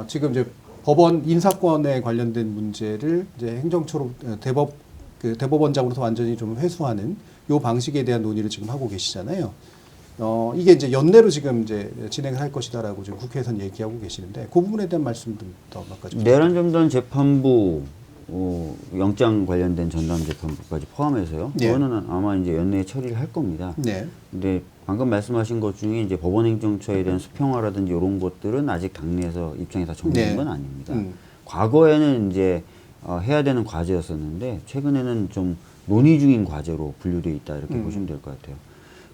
지금 이제 법원 인사권에 관련된 문제를 이제 행정처로 대법원장으로서 완전히 좀 회수하는 요 방식에 대한 논의를 지금 하고 계시잖아요. 이게 이제 연내로 지금 이제 진행을 할 것이다라고 지금 국회에서는 얘기하고 계시는데 그 부분에 대한 말씀 좀 더 몇 가지. 내란 전담 재판부 영장 관련된 전담 재판부까지 포함해서요. 네. 그거는 아마 이제 연내에 처리를 할 겁니다. 네. 근데 방금 말씀하신 것 중에 이제 법원행정처에 대한 수평화라든지 이런 것들은 아직 당내에서 입장이 다 정리된 네. 건 아닙니다. 과거에는 이제 해야 되는 과제였었는데 최근에는 좀 논의 중인 과제로 분류되어 있다 이렇게 보시면 될 것 같아요.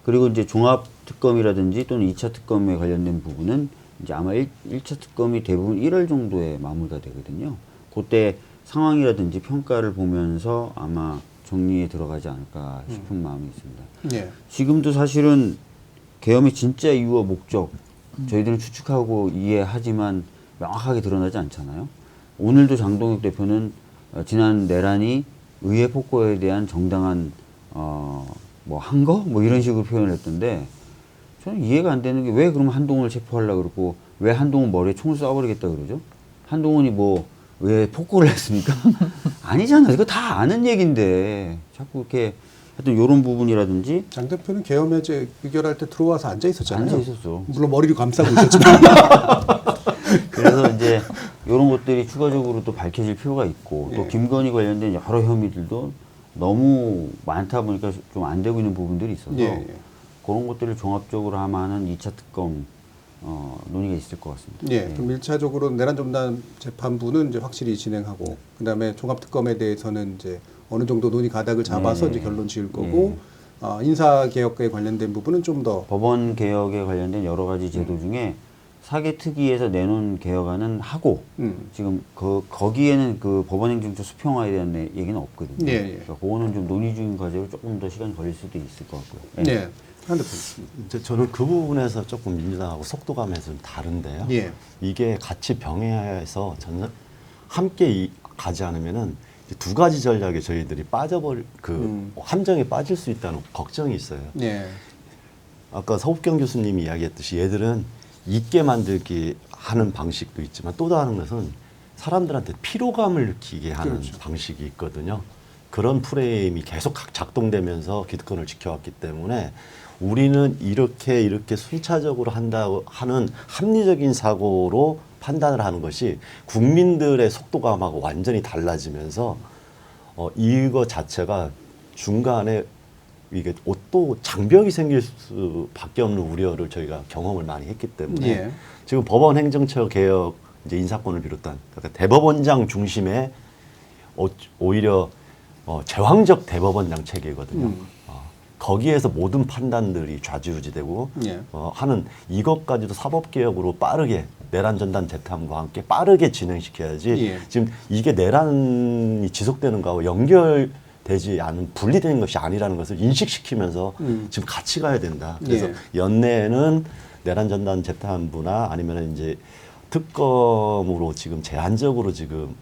그리고 이제 종합특검이라든지 또는 2차 특검에 관련된 부분은 이제 아마 1차 특검이 대부분 1월 정도에 마무리가 되거든요. 그때 상황이라든지 평가를 보면서 아마 정리에 들어가지 않을까 싶은 마음이 있습니다. 네. 지금도 사실은 계엄의 진짜 이유와 목적 저희들은 추측하고 이해하지만 명확하게 드러나지 않잖아요. 오늘도 장동혁 대표는 지난 내란이 의회 폭거에 대한 정당한 뭐 한 거? 뭐 이런 식으로 표현을 했던데 저는 이해가 안 되는 게 왜 그러면 한동훈을 체포하려고 그러고 왜 한동훈 머리에 총을 쏴버리겠다 그러죠? 한동훈이 뭐 왜 폭거를 했습니까? 아니잖아요. 이거 다 아는 얘기인데 자꾸 이렇게 하여튼 이런 부분이라든지 장 대표는 계엄해제 의결할 때 들어와서 앉아 있었잖아요. 앉아 있었어. 물론 머리를 감싸고 있었지만. 그래서 이제 이런 것들이 추가적으로 또 밝혀질 필요가 있고 또 예. 김건희 관련된 여러 혐의들도 너무 많다 보니까 좀 안 되고 있는 부분들이 있어서 예, 예. 그런 것들을 종합적으로 하면은 2차 특검 논의가 있을 것 같습니다. 예, 그럼 1차적으로 내란 전담 재판부는 이제 확실히 진행하고 그다음에 종합 특검에 대해서는 이제 어느 정도 논의 가닥을 잡아서 네. 이제 결론 지을 거고 인사 개혁에 관련된 부분은 좀 더 법원 개혁에 관련된 여러 가지 제도 중에 사개특위에서 내놓은 개혁안은 하고 지금 거기에는 그 법원행정처 수평화에 대한 얘기는 없거든요. 예, 예. 그러니까 그거는 좀 논의 중인 과제로 조금 더 시간이 걸릴 수도 있을 것 같고요. 네. 한 대표. 이제 저는 그 부분에서 조금 민주당하고 속도감에서 좀 다른데요. 예. 이게 같이 병행해서 저는 함께 가지 않으면은 이제 두 가지 전략에 저희들이 빠져버릴 함정에 빠질 수 있다는 걱정이 있어요. 네. 아까 서욱경 교수님이 이야기했듯이 얘들은 잊게 만들기 하는 방식도 있지만 또 다른 것은 사람들한테 피로감을 느끼게 하는 그렇죠. 방식이 있거든요. 그런 프레임이 계속 작동되면서 기득권을 지켜왔기 때문에 우리는 이렇게 순차적으로 한다고 하는 합리적인 사고로 판단을 하는 것이 국민들의 속도감하고 완전히 달라지면서 이거 자체가 중간에 이게 또 장벽이 생길 수밖에 없는 우려를 저희가 경험을 많이 했기 때문에 예. 지금 법원 행정처 개혁 이제 인사권을 비롯한 그러니까 대법원장 중심의 오히려 제왕적 대법원장 체계거든요. 거기에서 모든 판단들이 좌지우지되고 예. 하는 이것까지도 사법개혁으로 빠르게 내란 전담 재판과 함께 빠르게 진행시켜야지 예. 지금 이게 내란이 지속되는 거하고 연결되지 않은 분리된 것이 아니라는 것을 인식시키면서 지금 같이 가야 된다. 그래서 예. 연내에는 내란 전담 재판부나 아니면 이제 특검으로 지금 제한적으로 지금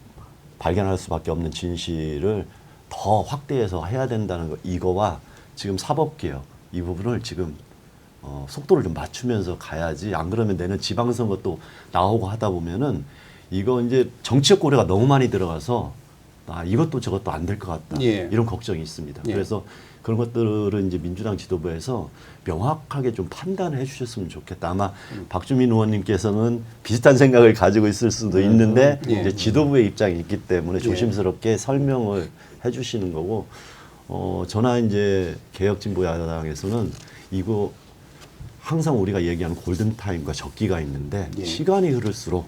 발견할 수밖에 없는 진실을 더 확대해서 해야 된다는 거 이거와 지금 사법개혁 이 부분을 지금 속도를 좀 맞추면서 가야지 안 그러면 내년 지방선거 또 나오고 하다 보면은 이거 이제 정치적 고려가 너무 많이 들어가서 이것도 저것도 안 될 것 같다 예. 이런 걱정이 있습니다. 예. 그래서 그런 것들을 이제 민주당 지도부에서 명확하게 좀 판단해 주셨으면 좋겠다. 아마 박주민 의원님께서는 비슷한 생각을 가지고 있을 수도 있는데 예. 이제 지도부의 입장이 있기 때문에 조심스럽게 설명을 해주시는 거고. 저나 이제 개혁진보야당에서는 이거 항상 우리가 얘기하는 골든타임과 적기가 있는데 예. 시간이 흐를수록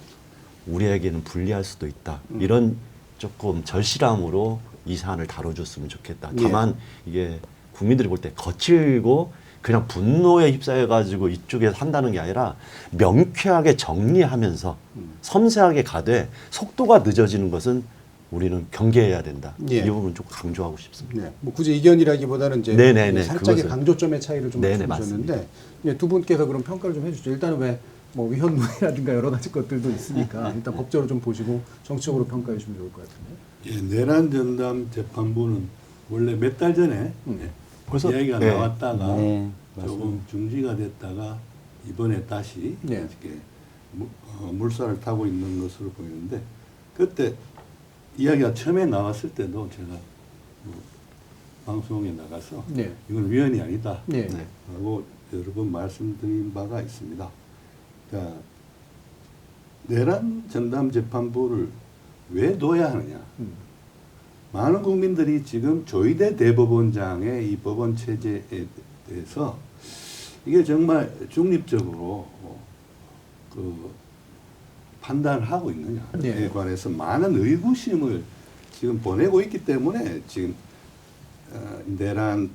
우리에게는 불리할 수도 있다. 이런 조금 절실함으로 이 사안을 다뤄줬으면 좋겠다. 다만 이게 국민들이 볼 때 거칠고 그냥 분노에 휩싸여가지고 이쪽에서 한다는 게 아니라 명쾌하게 정리하면서 섬세하게 가되 속도가 늦어지는 것은 우리는 경계해야 된다. 예. 이 부분 좀 강조하고 싶습니다. 네. 뭐 굳이 이견이라기보다는 이제 네네네, 살짝의 그것을. 강조점의 차이를 좀 네네, 주셨는데 예, 두 분께서 그럼 평가를 좀 해주죠. 일단은 왜 뭐 위헌문이라든가 여러 가지 것들도 있으니까 일단 법적으로 좀 보시고 정치적으로 평가해 주시면 좋을 것 같은데. 예, 내란 전담 재판부는 원래 몇 달 전에 벌써- 이야기가 네. 나왔다가 네, 조금 중지가 됐다가 이번에 다시 네. 이렇게 물살을 타고 있는 것으로 보이는데 그때 이야기가 처음에 나왔을 때도 제가 방송에 나가서 네. 이건 위헌이 아니다 네. 하고 여러 번 말씀드린 바가 있습니다. 자, 내란 전담 재판부를 왜 둬야 하느냐? 많은 국민들이 지금 조희대 대법원장의 이 법원 체제에 대해서 이게 정말 중립적으로 그 판단을 하고 있느냐에 네. 관해서 많은 의구심을 지금 보내고 있기 때문에 지금 내란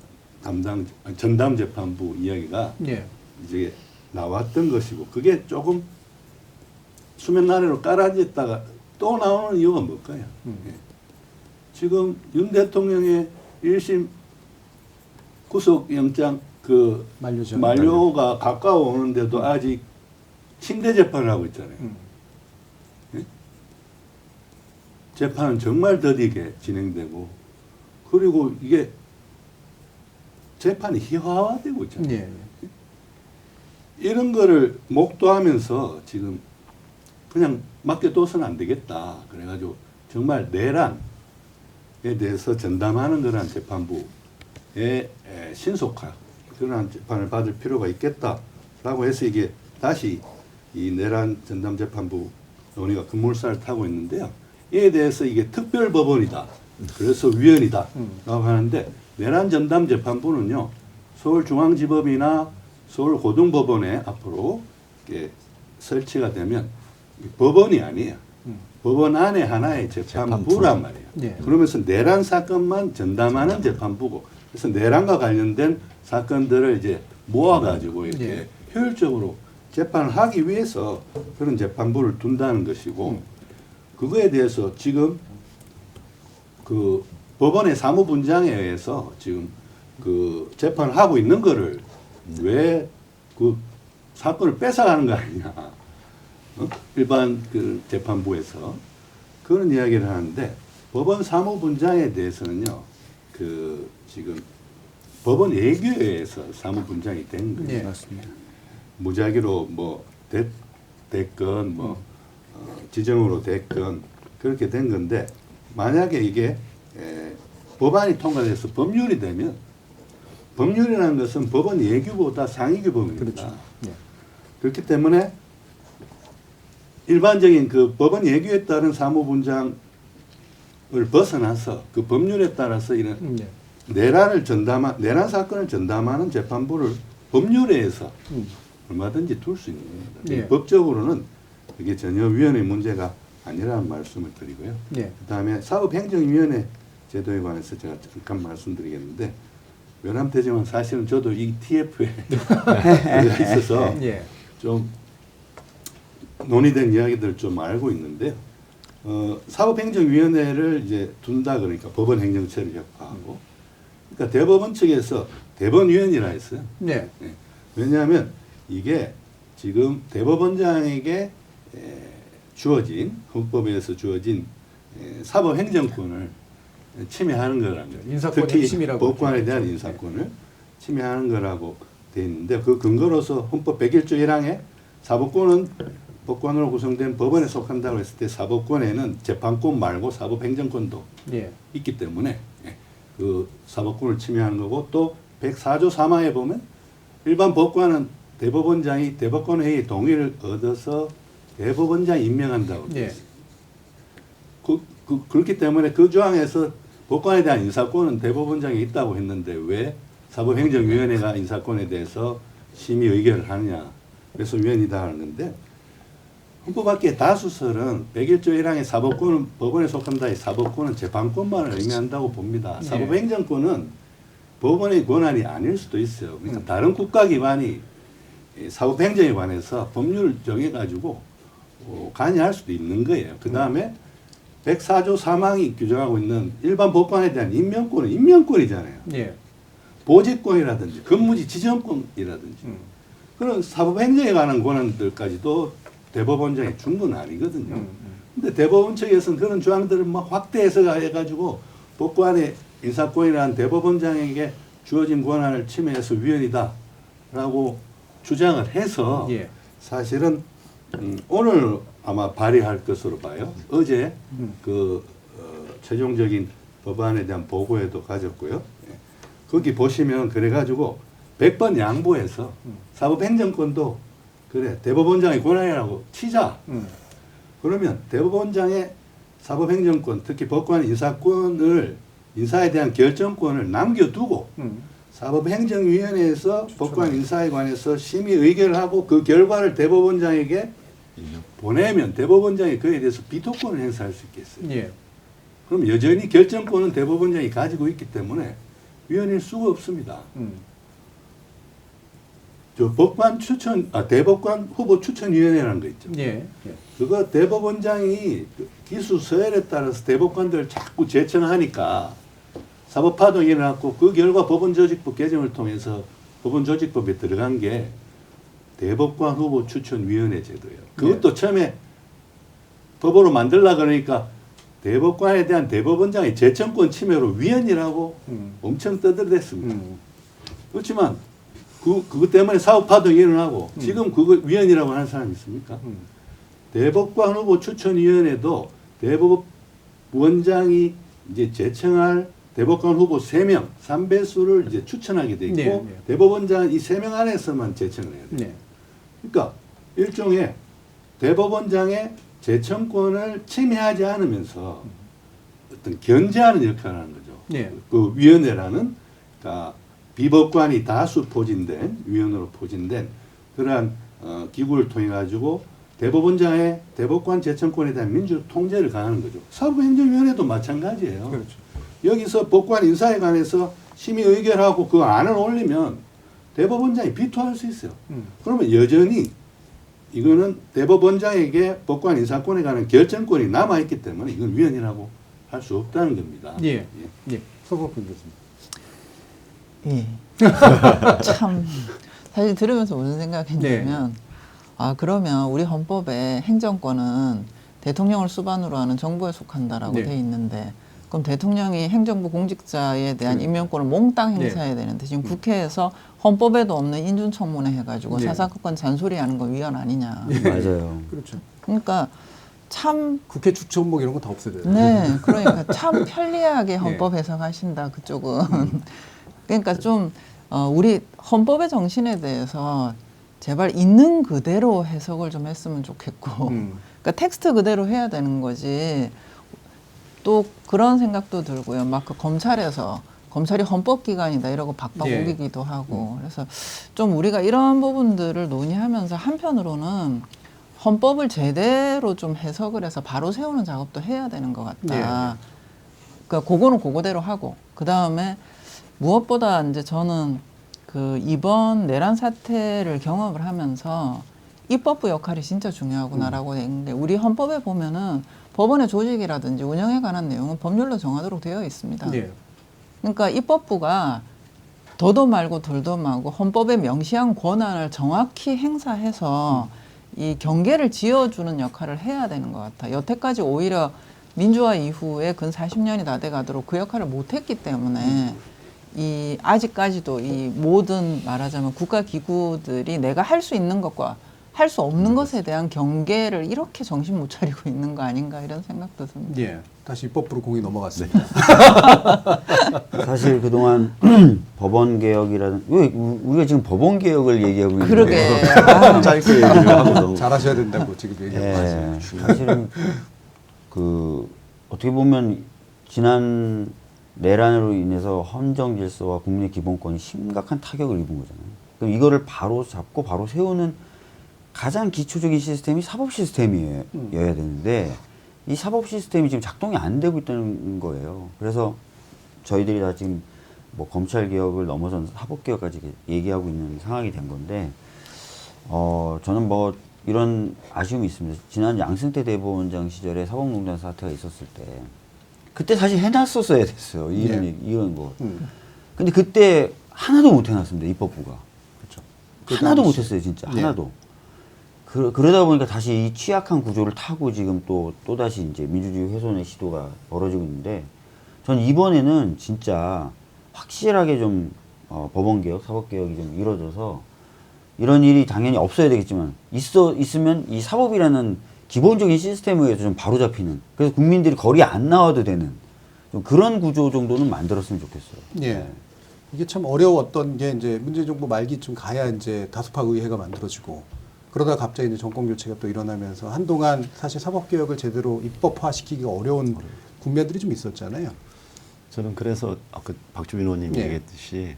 전담 재판부 이야기가 예. 이제 나왔던 것이고 그게 조금 수면 아래로 깔아졌다가 또 나오는 이유가 뭘까요? 예. 지금 윤 대통령의 1심 구속영장 만료죠. 만료가 가까워오는데도 아직 침대 재판을 하고 있잖아요. 예? 재판은 정말 더디게 진행되고 그리고 이게 재판이 희화화되고 있잖아요. 예. 이런 거를 목도하면서 지금 그냥 맡겨둬서는 안 되겠다. 그래가지고 정말 내란에 대해서 전담하는 그런 재판부 신속한 그러한 재판을 받을 필요가 있겠다라고 해서 이게 다시 이 내란 전담 재판부 논의가 급물살을 타고 있는데요. 이에 대해서 이게 특별법원이다. 그래서 위헌이다. 라고 하는데 내란 전담 재판부는요. 서울중앙지법이나 서울고등법원에 앞으로 이렇게 설치가 되면 법원이 아니에요. 법원 안에 하나의 재판부란 말이에요. 예. 그러면서 내란 사건만 전담하는 재판부고, 그래서 내란과 관련된 사건들을 이제 모아가지고 이렇게 예. 효율적으로 재판을 하기 위해서 그런 재판부를 둔다는 것이고, 그거에 대해서 지금 그 법원의 사무분장에 의해서 지금 그 재판을 하고 있는 거를 왜 그 사건을 뺏어가는 거 아니냐. 일반 그 재판부에서 그런 이야기를 하는데, 법원 사무분장에 대해서는요, 그 지금 법원 예규에서 사무분장이 된 거예요. 네, 맞습니다. 무작위로 뭐 됐건 뭐 지정으로 됐건 그렇게 된 건데, 만약에 이게 법안이 통과돼서 법률이 되면, 법률이라는 것은 법원 예규보다 상위 규범입니다. 그렇죠. 예. 그렇기 때문에 일반적인 그 법원 예규에 따른 사무분장을 벗어나서 그 법률에 따라서 이런 예. 내란 사건을 전담하는 재판부를 법률에서 얼마든지 둘 수 있는 겁니다. 예. 법적으로는 이게 전혀 위헌의 문제가 아니라는 말씀을 드리고요. 예. 그다음에 사법행정위원회 제도에 관해서 제가 잠깐 말씀드리겠는데, 외람되지만 사실은 저도 이 TF에 들어가 있어서 예. 좀 논의된 이야기들을 좀 알고 있는데요. 사법행정위원회를 이제 둔다 그러니까 법원 행정처를 격파하고, 그러니까 대법원 측에서 대법위원이라 했어요. 네. 예. 왜냐하면 이게 지금 대법원장에게 주어진, 헌법에서 주어진 사법행정권을 침해하는 거라는 거예요. 인사권의 특히 핵심이라고 법관에 대한 그러죠. 인사권을 침해하는 거라고 되어 있는데, 그 근거로서 헌법 101조 1항에 사법권은 법관으로 구성된 법원에 속한다고 했을 때 사법권에는 재판권 말고 사법행정권도 예. 있기 때문에 그 사법권을 침해하는 거고, 또 104조 3항에 보면 일반 법관은 대법원장이 대법관회의 동의를 얻어서 대법원장이 임명한다고 되어 예. 있어요. 그렇기 때문에 그 조항에서 법관에 대한 인사권은 대법원장이 있다고 했는데 왜 사법행정위원회가 인사권에 대해서 심의 의결을 하느냐. 그래서 위헌이다 하는 건데, 헌법학계 다수설은 101조 1항의 사법권은 법원에 속한다. 이 사법권은 재판권만을 의미한다고 봅니다. 네. 사법행정권은 법원의 권한이 아닐 수도 있어요. 그러니까 다른 국가기관이 사법행정에 관해서 법률을 정해가지고 관여할 수도 있는 거예요. 그 다음에 104조 3항이 규정하고 있는 일반 법관에 대한 임명권은 임명권이잖아요. 예. 보직권이라든지 근무지 지정권이라든지 그런 사법행정에 관한 권한들까지도 대법원장이 준 건 아니거든요. 근데 대법원 측에서는 그런 조항들을 막 확대해서 해가지고 법관의 인사권이라는 대법원장에게 주어진 권한을 침해해서 위헌이다라고 주장을 해서 예. 사실은 오늘 아마 발의할 것으로 봐요. 어제 최종적인 법안에 대한 보고회도 가졌고요. 예. 거기 보시면 그래가지고 100번 양보해서 사법행정권도 그래 대법원장의 권한이라고 치자. 그러면 대법원장의 사법행정권, 특히 법관 인사에 대한 결정권을 남겨두고 사법행정위원회에서 법관 인사에 관해서 심의 의결을 하고 그 결과를 대법원장에게 보내면 대법원장이 그에 대해서 비토권을 행사할 수 있겠어요. 예. 그럼 여전히 결정권은 대법원장이 가지고 있기 때문에 위헌일 수가 없습니다. 저 대법관 후보 추천위원회라는 거 있죠. 예. 예. 그거 대법원장이 기수 서열에 따라서 대법관들을 자꾸 제청하니까 사법파동이 일어났고, 그 결과 법원조직법 개정을 통해서 법원조직법에 들어간 게 대법관 후보 추천위원회 제도예요. 그것도 처음에 법으로 만들려고 그러니까 대법관에 대한 대법원장의 제청권 침해로 위헌이라고 엄청 떠들댔습니다. 그렇지만 그것 때문에 사법파동이 일어나고 지금 그거 위헌이라고 하는 사람이 있습니까? 대법관 후보 추천위원회도 대법원장이 이제 제청할 대법관 후보 3명, 3배수를 이제 추천하게 돼 있고 네, 네. 대법원장은 이 3명 안에서만 제청을 해야 돼요. 네. 그러니까 일종의 대법원장의 제청권을 침해하지 않으면서 어떤 견제하는 역할을 하는 거죠. 네. 그 위원회라는 그러니까 비법관이 다수 포진된 위원으로 포진된 그러한 기구를 통해 가지고 대법원장의 대법관 제청권에 대한 민주적 통제를 가하는 거죠. 사법행정위원회도 마찬가지예요. 그렇죠. 여기서 법관 인사에 관해서 심의 의결하고 그 안을 올리면 대법원장이 비토할 수 있어요. 그러면 여전히 이거는 대법원장에게 법관 인사권에 관한 결정권이 남아있기 때문에 이건 위헌이라고 할 수 없다는 겁니다. 예. 예. 서법근 교수님. 예. 참 사실 들으면서 무슨 생각했냐면 아 그러면 우리 헌법에 행정권은 대통령을 수반으로 하는 정부에 속한다라고 네. 돼 있는데 그럼 대통령이 행정부 공직자에 대한 임명권을 몽땅 행사해야 되는데 지금 국회에서 헌법에도 없는 인준청문회 해가지고 네. 사사건건 잔소리하는 거 위헌 아니냐. 맞아요. 그렇죠. 그러니까 참 국회 추천목 이런 거 다 없애야 돼요. 네, 그러니까 참 편리하게 헌법 해석하신다 그쪽은. 그러니까 좀 우리 헌법의 정신에 대해서 제발 있는 그대로 해석을 좀 했으면 좋겠고, 그러니까 텍스트 그대로 해야 되는 거지. 또 그런 생각도 들고요. 막 그 검찰에서 검찰이 헌법기관이다 이러고 박박 예. 우기기도 하고, 그래서 좀 우리가 이런 부분들을 논의하면서 한편으로는 헌법을 제대로 좀 해석을 해서 바로 세우는 작업도 해야 되는 것 같다. 그러니까 그거는 그거대로 하고 그 다음에 무엇보다 이제 저는 그 이번 내란 사태를 경험을 하면서 입법부 역할이 진짜 중요하구나라고 했는데 우리 헌법에 보면은 법원의 조직이라든지 운영에 관한 내용은 법률로 정하도록 되어 있습니다. 네. 그러니까 입법부가 더도 말고 덜도 말고 헌법에 명시한 권한을 정확히 행사해서 이 경계를 지어주는 역할을 해야 되는 것 같아요. 여태까지 오히려 민주화 이후에 근 40년이 다 돼가도록 그 역할을 못했기 때문에 이 아직까지도 이 모든 말하자면 국가기구들이 내가 할 수 있는 것과 할 수 없는 것에 대한 경계를 이렇게 정신 못 차리고 있는 거 아닌가 이런 생각도 듭니다. 예. 다시 입법부로 공이 넘어갔습니다. 사실 그동안 법원 개혁이라는 왜 우리가 지금 법원 개혁을 얘기하고 있는데 그러게. 짧게 얘기를 하고 너무 잘하셔야 된다고 지금 얘기하고 있습니다. 예, 사실은 그 어떻게 보면 지난 내란으로 인해서 헌정 질서와 국민의 기본권이 심각한 타격을 입은 거잖아요. 그럼 이거를 바로 잡고 바로 세우는 가장 기초적인 시스템이 사법 시스템이어야 되는데 이 사법 시스템이 지금 작동이 안 되고 있다는 거예요. 그래서 저희들이 다 지금 뭐 검찰 개혁을 넘어선 사법 개혁까지 얘기하고 있는 상황이 된 건데 저는 뭐 이런 아쉬움이 있습니다. 지난 양승태 대법원장 시절에 사법농단 사태가 있었을 때 그때 사실 해놨었어야 됐어요. 이런 거. 근데 그때 하나도 못 해놨습니다. 입법부가. 그렇죠. 하나도 못 했어요. 진짜. 네. 하나도. 그러다 보니까 다시 이 취약한 구조를 타고 지금 또다시 이제 민주주의 훼손의 시도가 벌어지고 있는데 전 이번에는 진짜 확실하게 좀 법원 개혁, 사법 개혁이 좀 이루어져서 이런 일이 당연히 없어야 되겠지만 있으면 이 사법이라는 기본적인 시스템에 의해서 좀 바로잡히는 그래서 국민들이 거리 안 나와도 되는 좀 그런 구조 정도는 만들었으면 좋겠어요. 예. 이게 참 어려웠던 게 이제 문재인 정부 말기쯤 가야 이제 다수파 의회가 만들어지고 그러다 갑자기 이제 정권 교체가 또 일어나면서 한동안 사실 사법 개혁을 제대로 입법화시키기가 어려운 국면들이 좀 있었잖아요. 저는 그래서 아까 박주민 의원님 예. 얘기했듯이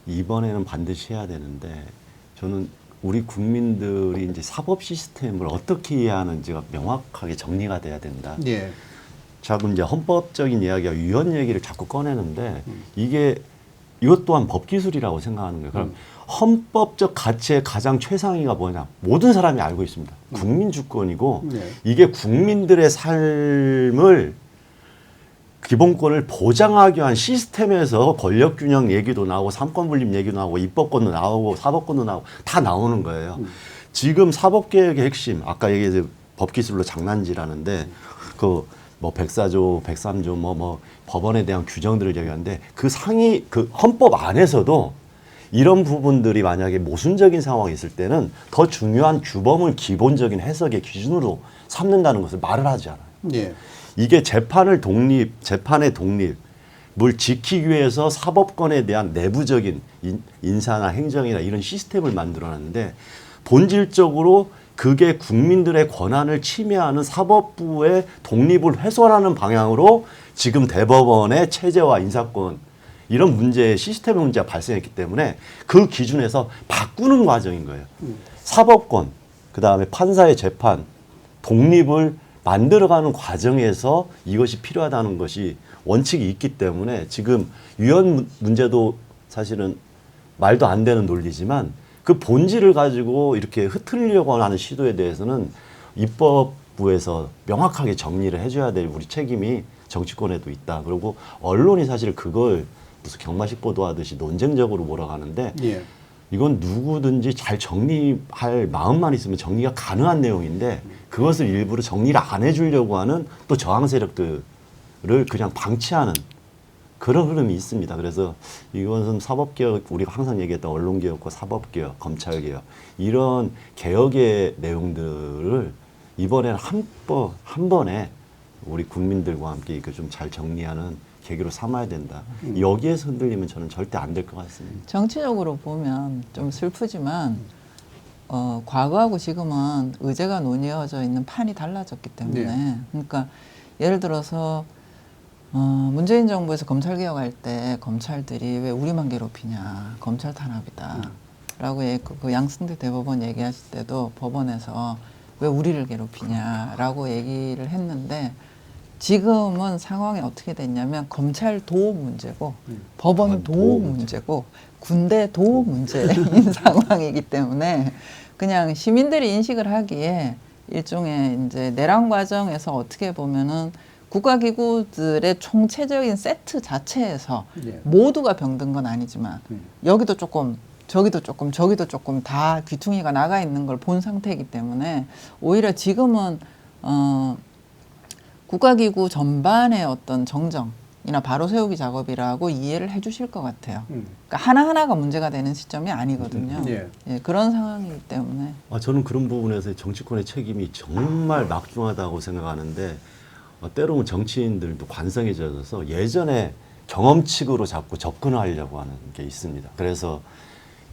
이번에는 반드시 해야 되는데 저는 우리 국민들이 이제 사법 시스템을 어떻게 이해하는지가 명확하게 정리가 돼야 된다. 예. 자꾸 이제 헌법적인 이야기와 위헌 얘기를 자꾸 꺼내는데 이것 또한 법기술이라고 생각하는 거예요. 그럼 헌법적 가치의 가장 최상위가 뭐냐? 모든 사람이 알고 있습니다. 국민 주권이고 네. 이게 국민들의 삶을 기본권을 보장하기 위한 시스템에서 권력균형 얘기도 나오고 삼권분립 얘기도 나오고 입법권도 나오고 사법권도 나오고 다 나오는 거예요. 지금 사법개혁의 핵심 아까 얘기해서 법기술로 장난질하는데 그 뭐 104조, 103조 뭐 법원에 대한 규정들을 얘기하는데 그 상위 그 헌법 안에서도 이런 부분들이 만약에 모순적인 상황이 있을 때는 더 중요한 규범을 기본적인 해석의 기준으로 삼는다는 것을 말을 하지 않아요. 예. 이게 재판의 독립, 뭘 지키기 위해서 사법권에 대한 내부적인 인사나 행정이나 이런 시스템을 만들어놨는데 본질적으로 그게 국민들의 권한을 침해하는 사법부의 독립을 훼손하는 방향으로 지금 대법원의 체제와 인사권 이런 문제, 시스템의 문제가 발생했기 때문에 그 기준에서 바꾸는 과정인 거예요. 사법권, 그 다음에 판사의 재판, 독립을 만들어가는 과정에서 이것이 필요하다는 것이 원칙이 있기 때문에 지금 위헌 문제도 사실은 말도 안 되는 논리지만 그 본질을 가지고 이렇게 흐트리려고 하는 시도에 대해서는 입법부에서 명확하게 정리를 해줘야 될 우리 책임이 정치권에도 있다. 그리고 언론이 사실 그걸 무슨 경마식 보도하듯이 논쟁적으로 몰아가는데 예. 이건 누구든지 잘 정리할 마음만 있으면 정리가 가능한 내용인데 그것을 일부러 정리를 안 해주려고 하는 또 저항 세력들을 그냥 방치하는 그런 흐름이 있습니다. 그래서 이것은 사법개혁, 우리가 항상 얘기했던 언론개혁과 사법개혁, 검찰개혁 이런 개혁의 내용들을 이번에는 한 번에 우리 국민들과 함께 이렇게 좀 잘 정리하는 계기로 삼아야 된다. 여기에서 흔들리면 저는 절대 안 될 것 같습니다. 정치적으로 보면 좀 슬프지만 과거하고 지금은 의제가 논의어져 있는 판이 달라졌기 때문에 네. 그러니까 예를 들어서 문재인 정부에서 검찰 개혁할 때 검찰들이 왜 우리만 괴롭히냐 검찰 탄압이다 라고 그 양승태 대법원 얘기하실 때도 법원에서 왜 우리를 괴롭히냐라고 얘기를 했는데 지금은 상황이 어떻게 됐냐면 검찰 도 문제고 법원 도 문제고 군대 도 문제인 상황이기 때문에 그냥 시민들이 인식을 하기에 일종의 이제 내란 과정에서 어떻게 보면은 국가기구들의 총체적인 세트 자체에서 예. 모두가 병든 건 아니지만 여기도 조금 저기도 조금 저기도 조금 다 귀퉁이가 나가 있는 걸 본 상태이기 때문에 오히려 지금은 국가기구 전반의 어떤 정정이나 바로 세우기 작업이라고 이해를 해주실 것 같아요. 그러니까 하나하나가 문제가 되는 시점이 아니거든요. 예. 예, 그런 상황이기 때문에. 저는 그런 부분에서 정치권의 책임이 정말 막중하다고 생각하는데 때로는 정치인들도 관성에 젖어서 예전에 경험칙으로 자꾸 접근하려고 하는 게 있습니다. 그래서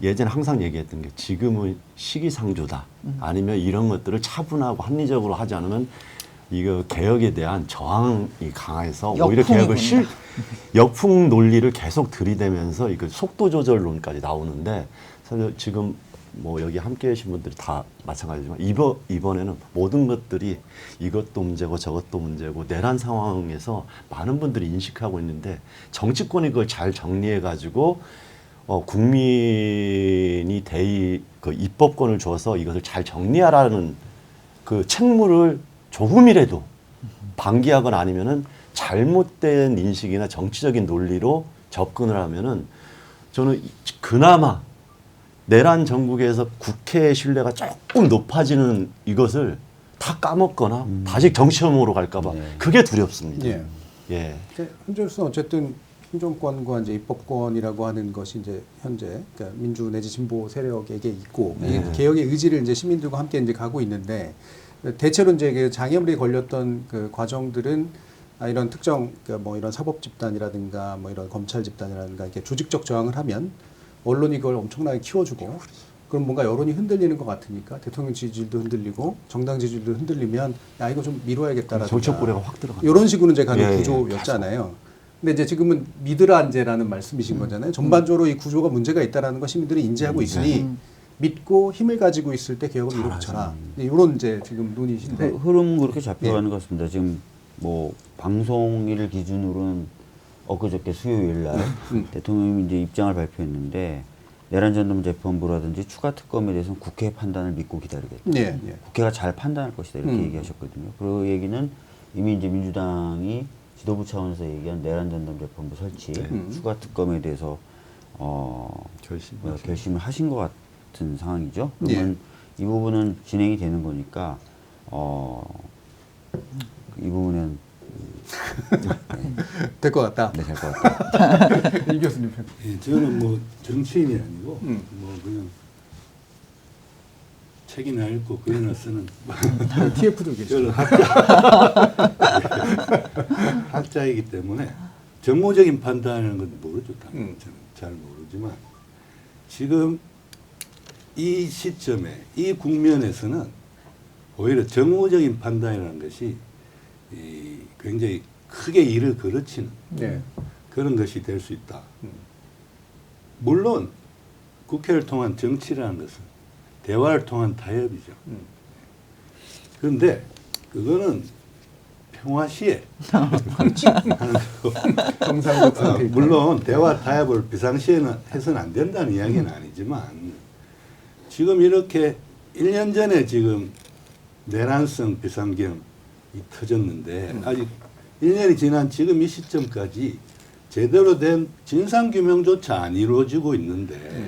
예전에 항상 얘기했던 게 지금은 시기상조다. 아니면 이런 것들을 차분하고 합리적으로 하지 않으면 이거 개혁에 대한 저항이 강해서 오히려 개혁을 역풍 논리를 계속 들이대면서 이거 속도 조절론까지 나오는데 사실 지금 뭐 여기 함께 계신 분들이 다 마찬가지지만 이번에는 모든 것들이 이것도 문제고 저것도 문제고 내란 상황에서 많은 분들이 인식하고 있는데 정치권이 그걸 잘 정리해 가지고 국민이 그 입법권을 줘서 이것을 잘 정리하라는 그 책무를 조금이라도 방기하거나 아니면은 잘못된 인식이나 정치적인 논리로 접근을 하면은 저는 그나마 내란 전국에서 국회의 신뢰가 조금 높아지는 이것을 다 까먹거나 다시 정치 혐오로 갈까봐 그게 두렵습니다. 예. 예. 현재로서는 어쨌든 행정권과 이제 입법권이라고 하는 것이 이제 현재 그러니까 민주 내지 진보 세력에게 있고 이 개혁의 의지를 이제 시민들과 함께 이제 가고 있는데 대체로 이제 그 장애물이 걸렸던 그 과정들은 이런 특정 그러니까 뭐 이런 사법 집단이라든가 뭐 이런 검찰 집단이라든가 이렇게 조직적 저항을 하면 언론이 그걸 엄청나게 키워주고 그럼 뭔가 여론이 흔들리는 것 같으니까 대통령 지지율도 흔들리고 정당 지지율도 흔들리면 야 이거 좀 미뤄야겠다라든가 정책 고려가 확 들어가. 이런 식으로 이제 가는 예, 구조였잖아요. 근데 이제 지금은 믿으라안제라는 말씀이신 거잖아요. 전반적으로 이 구조가 문제가 있다라는 거 시민들이 인지하고 있으니 믿고 힘을 가지고 있을 때 개혁을 이루어라. 이런 이제 지금 논의신데 흐름 그렇게 잡혀가는 것 같습니다. 지금 뭐 방송일 기준으로는 엊그저께 수요일 날 대통령이 이제 입장을 발표했는데 내란 전담 재판부라든지 추가 특검에 대해서는 국회 판단을 믿고 기다리겠다. 예, 예. 국회가 잘 판단할 것이다 이렇게 얘기하셨거든요. 그 얘기는 이미 이제 민주당이 지도부 차원에서 얘기한 내란 전담 재판부 설치, 추가 특검에 대해서 결심을 하신 것 같은 상황이죠. 그러면 이 부분은 진행이 되는 거니까 이 부분은 될 것 같다. 네, 될 것 같다. 이 교수님. 예, 저는 뭐 정치인이 아니고 뭐 그냥 책이나 읽고 글이나 쓰는 TF도 계시죠. 저는 학자이기 때문에 정무적인 판단이라는 건 모르죠. 저는 잘 모르지만 지금 이 시점에 이 국면에서는 오히려 정무적인 판단이라는 것이 굉장히 크게 일을 그르치는 네. 그런 것이 될 수 있다. 물론 국회를 통한 정치라는 것은 대화를 통한 타협이죠. 그런데 그거는 평화 시에 하는 거고 정상적 상태. 물론 대화 타협을 비상시에는 해서는 안 된다는 이야기는 아니지만 지금 이렇게 1년 전에 지금 내란성 비상경이 터졌는데 아직 1년이 지난 지금 이 시점까지 제대로 된 진상규명조차 안 이루어지고 있는데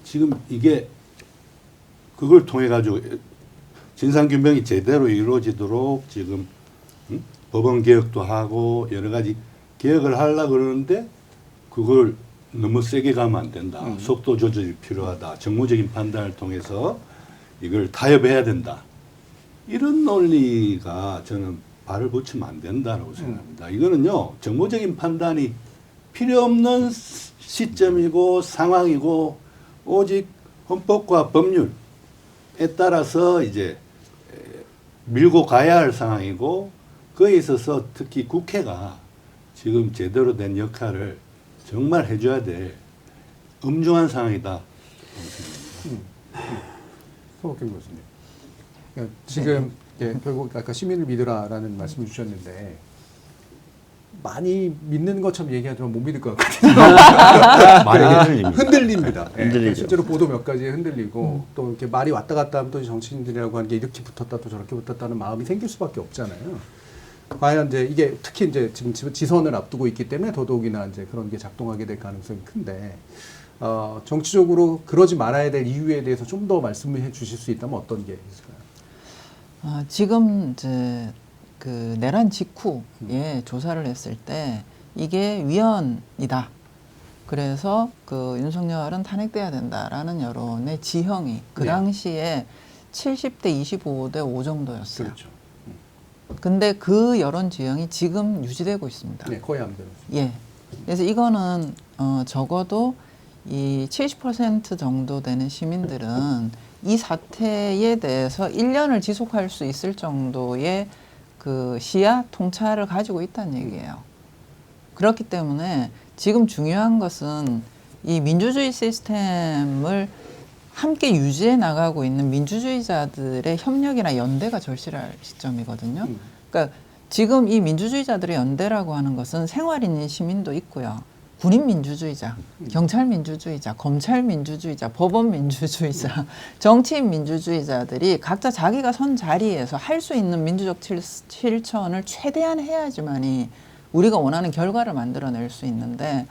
지금 이게 그걸 통해 가지고 진상규명이 제대로 이루어지도록 지금 법원 개혁도 하고 여러 가지 개혁을 하려고 그러는데 그걸 너무 세게 가면 안 된다. 속도 조절이 필요하다. 정무적인 판단을 통해서 이걸 타협해야 된다. 이런 논리가 저는 발을 붙이면 안 된다고 생각합니다. 이거는요. 정무적인 판단이 필요 없는 시점이고 상황이고 오직 헌법과 법률에 따라서 이제 밀고 가야 할 상황이고 그에 있어서 특히 국회가 지금 제대로 된 역할을 정말 해줘야 될 엄중한 상황이다. 소박경 교수님. 그러니까 지금 결국 아까 시민을 믿으라라는 말씀을 주셨는데 많이 믿는 것처럼 얘기하지만 못 믿을 것 같거든요. 많이 흔들립니다. 흔들립니다. 흔들리죠. 실제로 보도 몇 가지에 흔들리고 또 이렇게 말이 왔다 갔다 하면 또 정치인들이라고 하는 게 이렇게 붙었다 또 저렇게 붙었다는 마음이 생길 수밖에 없잖아요. 과연 이제 이게 특히 이제 지금 지선을 앞두고 있기 때문에 더더욱이나 이제 그런 게 작동하게 될 가능성이 큰데 정치적으로 그러지 말아야 될 이유에 대해서 좀 더 말씀을 해주실 수 있다면 어떤 게 있을까요? 지금 이제 그 내란 직후에 조사를 했을 때 이게 위헌이다. 그래서 그 윤석열은 탄핵돼야 된다라는 여론의 지형이 그 네. 당시에 70대 25대 5 정도였어요. 그렇죠. 근데 그 여론 지형이 지금 유지되고 있습니다. 네, 거의 안 되는. 예. 그래서 이거는 적어도 이 70% 정도 되는 시민들은 이 사태에 대해서 1년을 지속할 수 있을 정도의 그 시야 통찰을 가지고 있다는 얘기예요. 그렇기 때문에 지금 중요한 것은 이 민주주의 시스템을 함께 유지해 나가고 있는 민주주의자들의 협력이나 연대가 절실할 시점이거든요. 그러니까 지금 이 민주주의자들의 연대라고 하는 것은 생활인인 시민도 있고요. 군인 민주주의자, 경찰 민주주의자, 검찰 민주주의자, 법원 민주주의자, 정치인 민주주의자들이 각자 자기가 선 자리에서 할 수 있는 민주적 실천을 최대한 해야지만이 우리가 원하는 결과를 만들어낼 수 있는데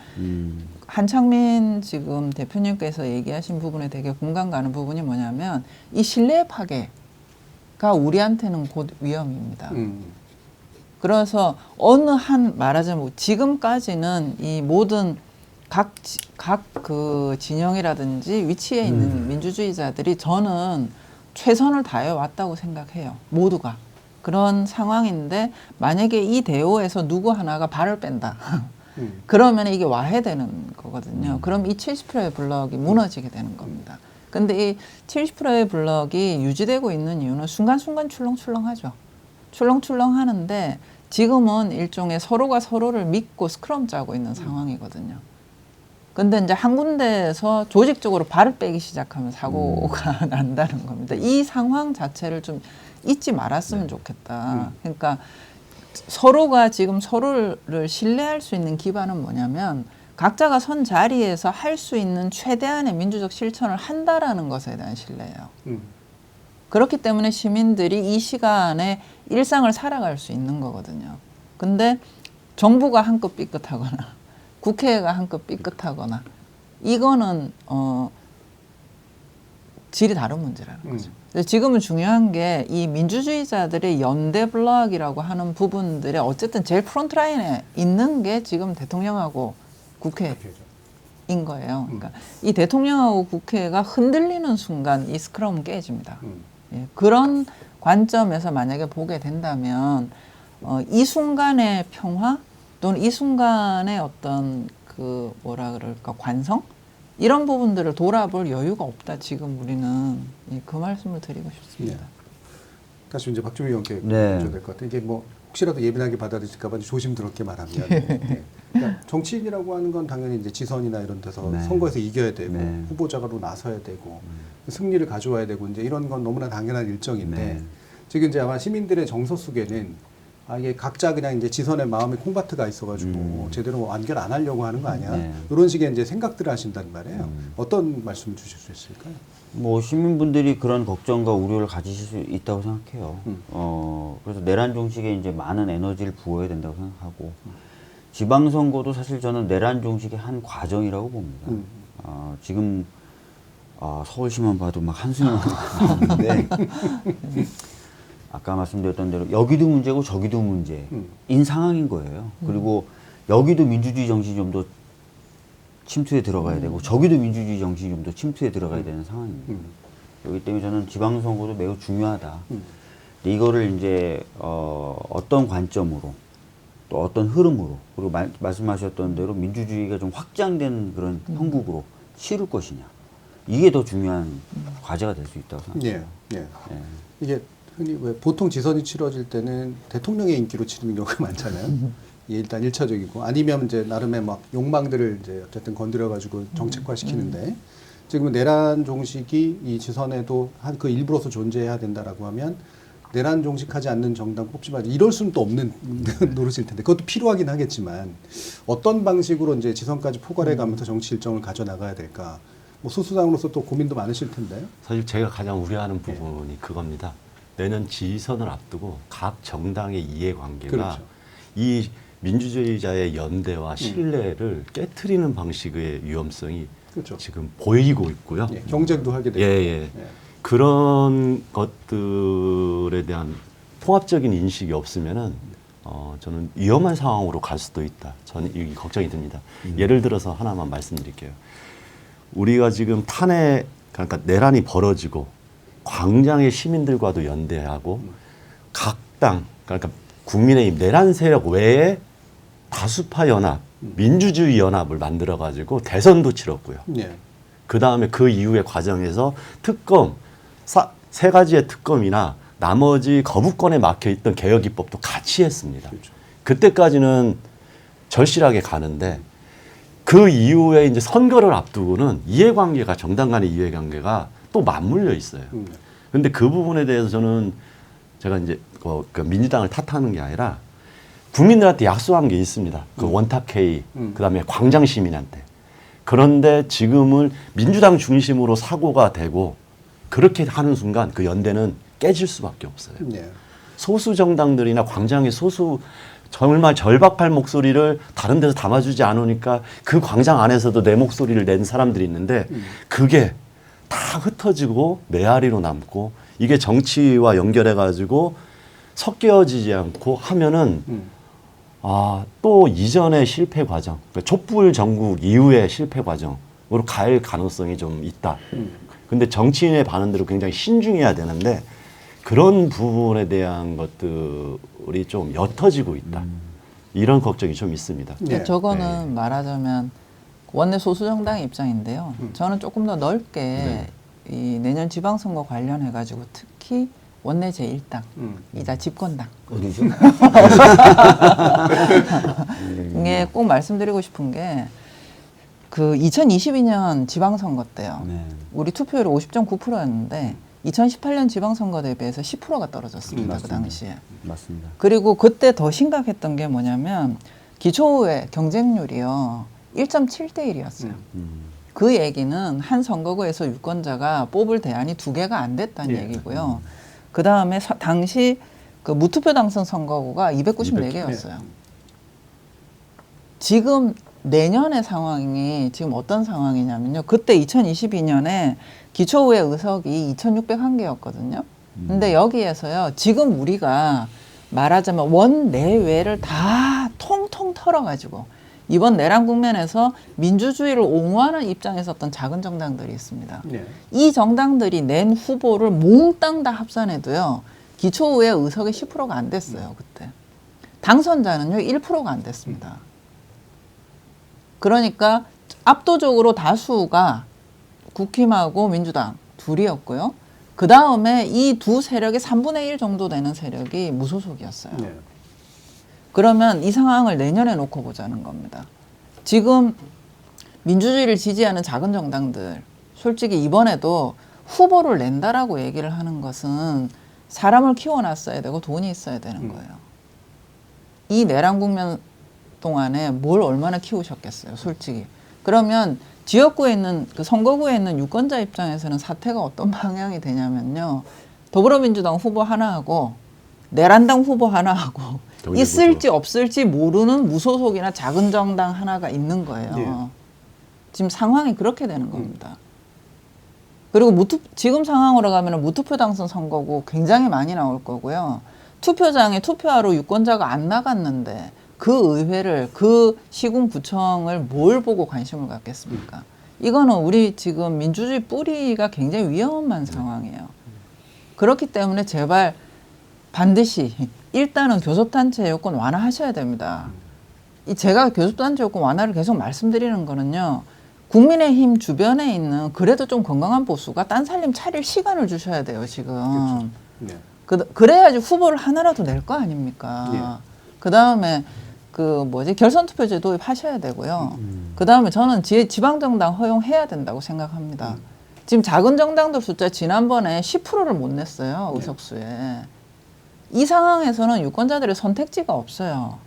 한창민 지금 대표님께서 얘기하신 부분에 되게 공감 가는 부분이 뭐냐면 이 신뢰 파괴가 우리한테는 곧 위험입니다. 그래서 어느 한 말하자면 지금까지는 이 모든 각 그 진영이라든지 위치에 있는 민주주의자들이 저는 최선을 다해 왔다고 생각해요. 모두가. 그런 상황인데 만약에 이 대오에서 누구 하나가 발을 뺀다. 그러면 이게 와해되는 거거든요. 그럼 이 70%의 블럭이 무너지게 되는 겁니다. 근데 이 70%의 블럭이 유지되고 있는 이유는 순간순간 출렁출렁하죠. 출렁출렁 하는데 지금은 일종의 서로가 서로를 믿고 스크럼 짜고 있는 상황이거든요. 근데 이제 한 군데에서 조직적으로 발을 빼기 시작하면 사고가 난다는 겁니다. 이 상황 자체를 좀 잊지 말았으면 좋겠다. 그러니까 서로가 지금 서로를 신뢰할 수 있는 기반은 뭐냐면 각자가 선 자리에서 할 수 있는 최대한의 민주적 실천을 한다라는 것에 대한 신뢰예요. 그렇기 때문에 시민들이 이 시간에 일상을 살아갈 수 있는 거거든요. 근데 정부가 한껏 삐끗하거나 국회가 한껏 삐끗하거나 이거는 질이 다른 문제라는 거죠. 지금은 중요한 게 이 민주주의자들의 연대 블록이라고 하는 부분들의 어쨌든 제일 프론트라인에 있는 게 지금 대통령하고 국회인 거예요. 그러니까 이 대통령하고 국회가 흔들리는 순간 이 스크럼은 깨집니다. 예, 그런 관점에서 만약에 보게 된다면 이 순간의 평화 또는 이 순간의 어떤 그 뭐라 그럴까 관성 이런 부분들을 돌아볼 여유가 없다. 지금 우리는 그 말씀을 드리고 싶습니다. 다시 이제 박주미 의원께 네. 여쭤야 될 것 같아요. 이게 뭐 혹시라도 예민하게 받아들일까봐 조심스럽게 말하면 그러니까 정치인이라고 하는 건 당연히 이제 지선이나 이런 데서 네. 선거에서 이겨야 되고 네. 후보자로 나서야 되고 승리를 가져와야 되고 이제 이런 건 너무나 당연한 일정인데 네. 지금 이제 아마 시민들의 정서 속에는 이게 각자 그냥 이제 지선의 마음에 콩밭가 있어가지고 제대로 뭐 완결 안 하려고 하는 거 아니야? 네. 이런 식의 이제 생각들을 하신단 말이에요. 어떤 말씀 주실 수 있을까요? 뭐 시민분들이 그런 걱정과 우려를 가지실 수 있다고 생각해요. 그래서 내란 종식에 이제 많은 에너지를 부어야 된다고 생각하고 지방선거도 사실 저는 내란 종식의 한 과정이라고 봅니다. 지금 서울시만 봐도 막 한숨이 나는데 아까 말씀드렸던 대로 여기도 문제고 저기도 문제인 상황인 거예요. 그리고 여기도 민주주의 정신이 좀 더 침투에 들어가야 되고 저기도 민주주의 정신이 좀 더 침투에 들어가야 되는 상황입니다. 그렇기 때문에 저는 지방선거도 매우 중요하다. 근데 이거를 이제 어떤 관점으로 또 어떤 흐름으로 그리고 말씀하셨던 대로 민주주의가 좀 확장된 그런 형국으로 치를 것이냐 이게 더 중요한 과제가 될 수 있다고 생각합니다. 예. 이게 흔히 왜 보통 지선이 치러질 때는 대통령의 인기로 치르는 경우가 많잖아요. 이게 일단 1차적이고 아니면 이제 나름의 막 욕망들을 이제 어쨌든 건드려가지고 정책화시키는데 지금은 내란 종식이 이 지선에도 한 그 일부로서 존재해야 된다라고 하면 내란 종식하지 않는 정당 뽑지 말자 이럴 수는 또 없는 노릇일 텐데 그것도 필요하긴 하겠지만 어떤 방식으로 이제 지선까지 포괄해 가면서 정치 일정을 가져 나가야 될까? 뭐 소수당으로서 또 고민도 많으실 텐데요. 사실 제가 가장 우려하는 부분이 그겁니다. 내년 지선을 앞두고 각 정당의 이해관계가 그렇죠. 이 민주주의자의 연대와 신뢰를 깨트리는 방식의 위험성이 그렇죠. 지금 보이고 있고요. 경쟁도 하게 되고. 예. 그런 것들에 대한 통합적인 인식이 없으면은 저는 위험한 상황으로 갈 수도 있다. 저는 이 걱정이 듭니다. 예를 들어서 하나만 말씀드릴게요. 우리가 지금 그러니까 내란이 벌어지고 광장의 시민들과도 연대하고 각 당, 그러니까 국민의힘 내란 세력 외에 다수파 연합, 민주주의 연합을 만들어가지고 대선도 치렀고요. 그 다음에 그 이후의 과정에서 특검, 세 가지의 특검이나 나머지 거부권에 막혀있던 개혁 입법도 같이 했습니다. 그렇죠. 그때까지는 절실하게 가는데 그 이후에 이제 선거를 앞두고는 이해관계가 정당 간의 이해관계가 또 맞물려 있어요. 그런데 그 부분에 대해서 저는 제가 이제 그 민주당을 탓하는 게 아니라 국민들한테 약속한 게 있습니다. 그 원탁회의, 그다음에 광장 시민한테. 그런데 지금은 민주당 중심으로 사고가 되고 그렇게 하는 순간 그 연대는 깨질 수밖에 없어요. 소수 정당들이나 광장의 정말 절박할 목소리를 다른 데서 담아주지 않으니까 그 광장 안에서도 내 목소리를 낸 사람들이 있는데 그게 다 흩어지고 메아리로 남고 이게 정치와 연결해가지고 섞여지지 않고 하면은 또 이전의 실패 과정, 그러니까 촛불 전국 이후의 실패 과정으로 갈 가능성이 좀 있다. 근데 정치인의 반응들을 굉장히 신중해야 되는데 그런 부분에 대한 것들이 좀 옅어지고 있다. 이런 걱정이 좀 있습니다. 저거는 말하자면 원내 소수정당의 입장인데요. 저는 조금 더 넓게 이 내년 지방선거 관련해가지고 특히 원내 제1당이자 집권당. 어디죠? 이게 꼭 말씀드리고 싶은 게 그 2022년 지방선거 때요. 우리 투표율이 50.9%였는데 2018년 지방선거 대비해서 10%가 떨어졌습니다. 그 당시에. 맞습니다. 그리고 그때 더 심각했던 게 뭐냐면 기초의회 경쟁률이요. 1.7대 1이었어요. 그 얘기는 한 선거구에서 유권자가 뽑을 대안이 2개가 안 됐다는 얘기고요. 그 다음에 당시 그 무투표 당선 선거구가 294개였어요. 지금 내년의 상황이 지금 어떤 상황이냐면요. 그때 2022년에 기초의회 의석이 2,601개였거든요. 근데 여기에서요. 지금 우리가 말하자면 원내외를 다 통통 털어가지고 이번 내란 국면에서 민주주의를 옹호하는 입장에 섰던 작은 정당들이 있습니다. 이 정당들이 낸 후보를 몽땅 다 합산해도요. 기초의회 의석의 10%가 안 됐어요. 그때. 당선자는요 1%가 안 됐습니다. 그러니까 압도적으로 다수가 국힘하고 민주당 둘이었고요. 그 다음에 이 두 세력의 3분의 1 정도 되는 세력이 무소속이었어요. 네. 그러면 이 상황을 내년에 놓고 보자는 겁니다. 지금 민주주의를 지지하는 작은 정당들, 솔직히 이번에도 후보를 낸다라고 얘기를 하는 것은 사람을 키워놨어야 되고 돈이 있어야 되는 거예요. 이 내란 국면 동안에 뭘 얼마나 키우셨겠어요, 솔직히. 그러면 지역구에 있는, 그 선거구에 있는 유권자 입장에서는 사태가 어떤 방향이 되냐면요. 더불어민주당 후보 하나하고 내란당 후보 하나하고 있을지 없을지 모르는 무소속이나 작은 정당 하나가 있는 거예요. 예. 지금 상황이 그렇게 되는 겁니다. 그리고 지금 상황으로 가면 무투표 당선 선거고 굉장히 많이 나올 거고요. 투표장에 투표하러 유권자가 안 나갔는데 그 의회를, 그 시군구청을 뭘 보고 관심을 갖겠습니까? 이거는 우리 지금 민주주의 뿌리가 굉장히 위험한 상황이에요. 그렇기 때문에 제발 반드시 일단은 교섭단체 요건 완화하셔야 됩니다. 제가 교섭단체 요건 완화를 계속 말씀드리는 거는요. 국민의힘 주변에 있는 그래도 좀 건강한 보수가 딴살림 차릴 시간을 주셔야 돼요, 지금. 네. 그래야지 후보를 하나라도 낼 거 아닙니까? 네. 그 다음에 결선투표제 도입하셔야 되고요. 그 다음에 저는 지방정당 허용해야 된다고 생각합니다. 지금 작은 정당들 숫자 지난번에 10%를 못 냈어요, 의석수에. 이 상황에서는 유권자들의 선택지가 없어요.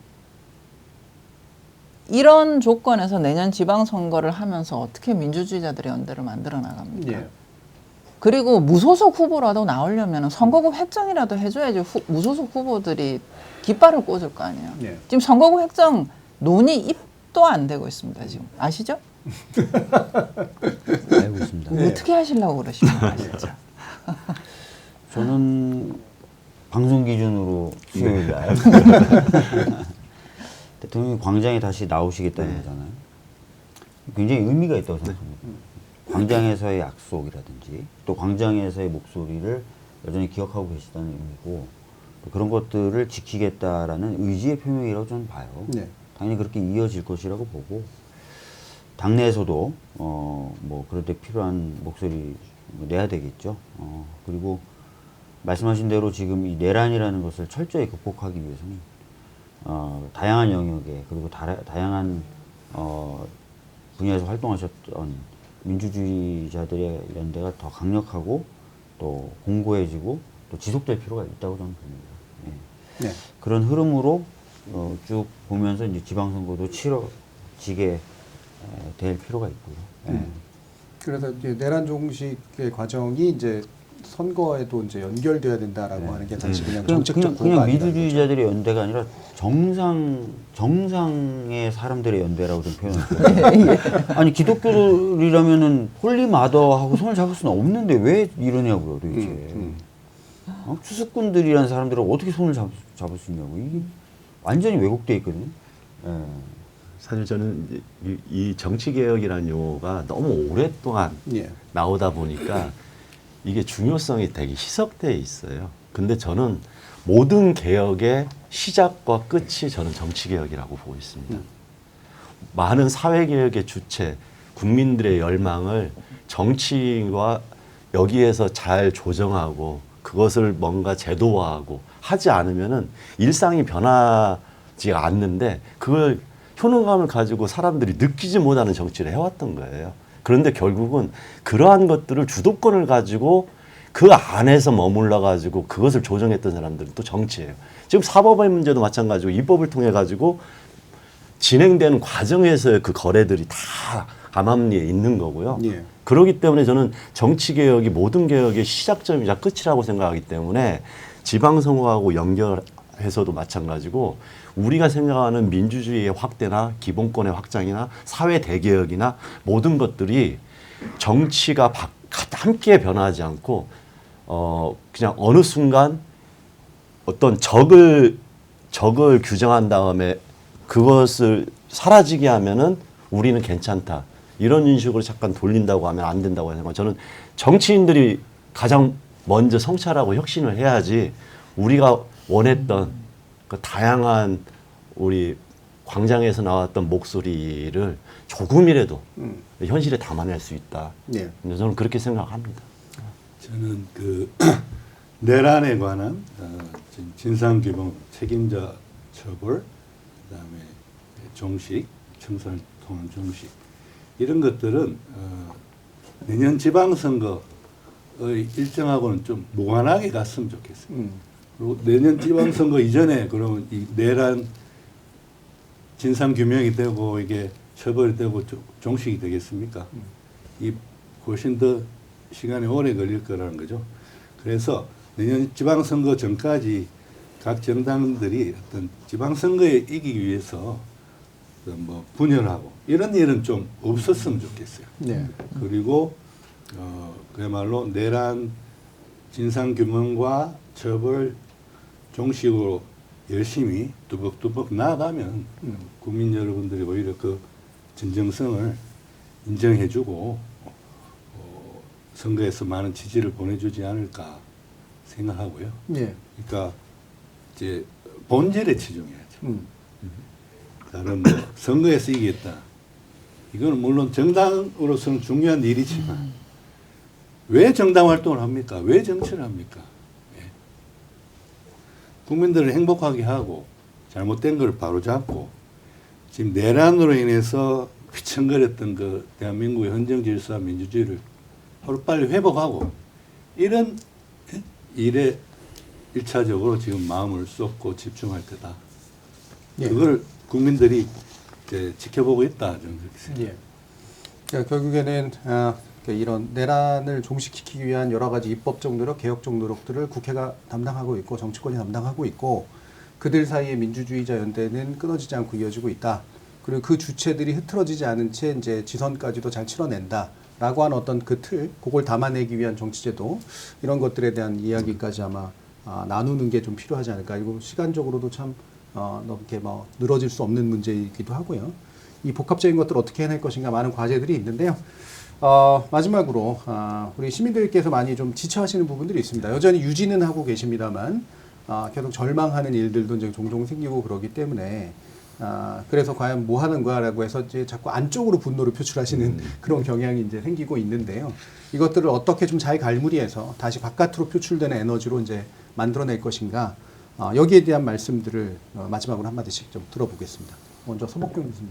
이런 조건에서 내년 지방선거를 하면서 어떻게 민주주의자들의 연대를 만들어 나갑니까? 예. 그리고 무소속 후보라도 나오려면 선거구 획정이라도 해줘야지 무소속 후보들이 깃발을 꽂을 거 아니에요. 예. 지금 선거구 획정 논의 입도 안 되고 있습니다. 지금 아시죠? 알고 있습니다. 어떻게 하시려고 그러십니까, 진짜? 저는 방송 기준으로 수요일 날 대통령이 광장에 다시 나오시겠다는 거잖아요. 굉장히 의미가 있다고 생각합니다. 광장에서의 약속이라든지 또 광장에서의 목소리를 여전히 기억하고 계시다는 의미고 또 그런 것들을 지키겠다라는 의지의 표명이라고 저는 봐요. 네. 당연히 그렇게 이어질 것이라고 보고 당내에서도 그럴 때 필요한 목소리 내야 되겠죠. 그리고 말씀하신 대로 지금 이 내란이라는 것을 철저히 극복하기 위해서는 다양한 영역에 그리고 다양한 분야에서 활동하셨던 민주주의자들의 연대가 더 강력하고 또 공고해지고 또 지속될 필요가 있다고 저는 봅니다. 예. 네. 그런 흐름으로 쭉 보면서 이제 지방선거도 치러지게 될 필요가 있고요. 예. 그래서 이제 내란 종식의 과정이 이제 선거에도 이제 연결돼야 된다라고 하는 게 다시 그냥 정책적 그냥 민주주의자들의 연대가 아니라 정상의 사람들의 연대라고 좀 표현할게요. 아니 기독교들이라면은 홀리마더하고 손을 잡을 수는 없는데 왜 이러냐고요, 도대체. 추수꾼들이라는 사람들은 어떻게 손을 잡을 수 있냐고. 이게 완전히 왜곡돼 있거든요. 예. 사실 저는 이 정치개혁이라는 용어가 너무 오랫동안 예. 나오다 보니까 이게 중요성이 되게 희석되어 있어요. 근데 저는 모든 개혁의 시작과 끝이 저는 정치개혁이라고 보고 있습니다. 많은 사회개혁의 주체, 국민들의 열망을 정치인과 여기에서 잘 조정하고 그것을 뭔가 제도화하고 하지 않으면은 일상이 변하지가 않는데 그걸 효능감을 가지고 사람들이 느끼지 못하는 정치를 해왔던 거예요. 그런데 결국은 그러한 것들을 주도권을 가지고 그 안에서 머물러 가지고 그것을 조정했던 사람들은 또 정치예요. 지금 사법의 문제도 마찬가지고 입법을 통해 가지고 진행되는 과정에서의 그 거래들이 다 암암리에 있는 거고요. 예. 그렇기 때문에 저는 정치개혁이 모든 개혁의 시작점이자 끝이라고 생각하기 때문에 지방선거하고 연결해서도 마찬가지고 우리가 생각하는 민주주의의 확대나 기본권의 확장이나 사회 대개혁이나 모든 것들이 정치가 함께 변화하지 않고 그냥 어느 순간 어떤 적을 규정한 다음에 그것을 사라지게 하면은 우리는 괜찮다. 이런 인식으로 잠깐 돌린다고 하면 안 된다고 생각해요. 저는 정치인들이 가장 먼저 성찰하고 혁신을 해야지 우리가 원했던 그 다양한 우리 광장에서 나왔던 목소리를 조금이라도 현실에 담아낼 수 있다. 예. 저는 그렇게 생각합니다. 저는 그 내란에 관한 진상규명, 책임자 처벌, 그다음에 종식, 청산을 통한 종식 이런 것들은 내년 지방선거의 일정하고는 좀 무관하게 갔으면 좋겠어요. 그리고 내년 지방선거 이전에 그러면 이 내란 진상규명이 되고 이게 처벌이 되고 종식이 되겠습니까? 이 훨씬 더 시간이 오래 걸릴 거라는 거죠. 그래서 내년 지방선거 전까지 각 정당들이 어떤 지방선거에 이기기 위해서 어떤 뭐 분열하고 이런 일은 좀 없었으면 좋겠어요. 네. 그리고 그야말로 내란 진상규명과 처벌 종식으로 열심히 뚜벅뚜벅 나아가면 국민 여러분들이 오히려 그 진정성을 인정해주고 선거에서 많은 지지를 보내주지 않을까 생각하고요. 예. 그러니까 이제 본질에 치중해야죠. 다른 뭐 선거에서 이기겠다. 이거는 물론 정당으로서는 중요한 일이지만 왜 정당 활동을 합니까? 왜 정치를 합니까? 예. 국민들을 행복하게 하고 잘못된 걸 바로잡고 지금 내란으로 인해서 휘청거렸던 그 대한민국의 헌정 질서와 민주주의를 하루빨리 회복하고 이런 일에 일차적으로 지금 마음을 쏟고 집중할 때다. 예. 그걸 국민들이 이제 지켜보고 있다. 저는 그렇게 생각합니다. 예. 그러니까 결국에는 이런 내란을 종식시키기 위한 여러 가지 입법적 노력, 개혁적 노력들을 국회가 담당하고 있고 정치권이 담당하고 있고 그들 사이에 민주주의자 연대는 끊어지지 않고 이어지고 있다. 그리고 그 주체들이 흐트러지지 않은 채 이제 지선까지도 잘 치러낸다라고 하는 어떤 그 틀, 그걸 담아내기 위한 정치제도 이런 것들에 대한 이야기까지 아마 나누는 게 좀 필요하지 않을까. 이거 시간적으로도 참 이렇게 뭐 늘어질 수 없는 문제이기도 하고요. 이 복합적인 것들을 어떻게 해낼 것인가 많은 과제들이 있는데요. 마지막으로 우리 시민들께서 많이 좀 지쳐하시는 부분들이 있습니다. 여전히 유지는 하고 계십니다만 계속 절망하는 일들도 이제 종종 생기고 그러기 때문에 그래서 과연 뭐 하는 거야라고 해서 이제 자꾸 안쪽으로 분노를 표출하시는 그런 경향이 이제 생기고 있는데요. 이것들을 어떻게 좀 잘 갈무리해서 다시 바깥으로 표출되는 에너지로 이제 만들어낼 것인가. 여기에 대한 말씀들을 마지막으로 한마디씩 좀 들어보겠습니다. 먼저 서복경 교수님.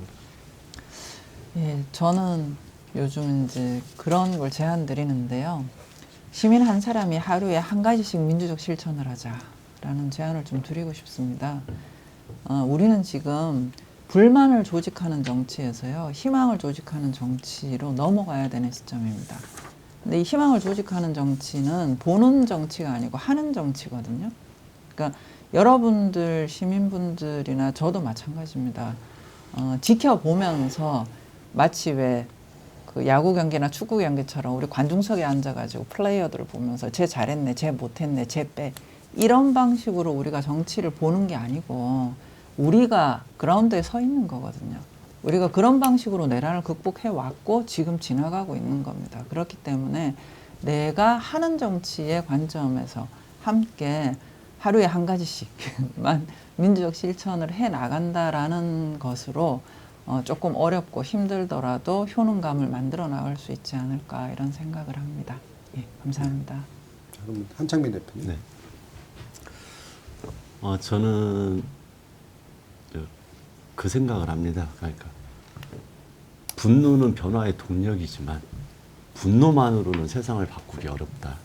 예, 저는 요즘 이제 그런 걸 제안 드리는데요. 시민 한 사람이 하루에 한 가지씩 민주적 실천을 하자라는 제안을 좀 드리고 싶습니다. 우리는 지금 불만을 조직하는 정치에서요, 희망을 조직하는 정치로 넘어가야 되는 시점입니다. 근데 이 희망을 조직하는 정치는 보는 정치가 아니고 하는 정치거든요. 그러니까 여러분들 시민분들이나 저도 마찬가지입니다. 지켜보면서 마치 왜 그 야구 경기나 축구 경기처럼 우리 관중석에 앉아가지고 플레이어들을 보면서 쟤 잘했네, 쟤 못했네, 쟤 빼 이런 방식으로 우리가 정치를 보는 게 아니고 우리가 그라운드에 서 있는 거거든요. 우리가 그런 방식으로 내란을 극복해 왔고 지금 지나가고 있는 겁니다. 그렇기 때문에 내가 하는 정치의 관점에서 함께 하루에 한 가지씩만 민주적 실천을 해 나간다라는 것으로 조금 어렵고 힘들더라도 효능감을 만들어 나갈 수 있지 않을까 이런 생각을 합니다. 예, 감사합니다. 자, 그럼 한창민 대표님. 네. 저는 그 생각을 합니다. 그러니까 분노는 변화의 동력이지만 분노만으로는 세상을 바꾸기 어렵다.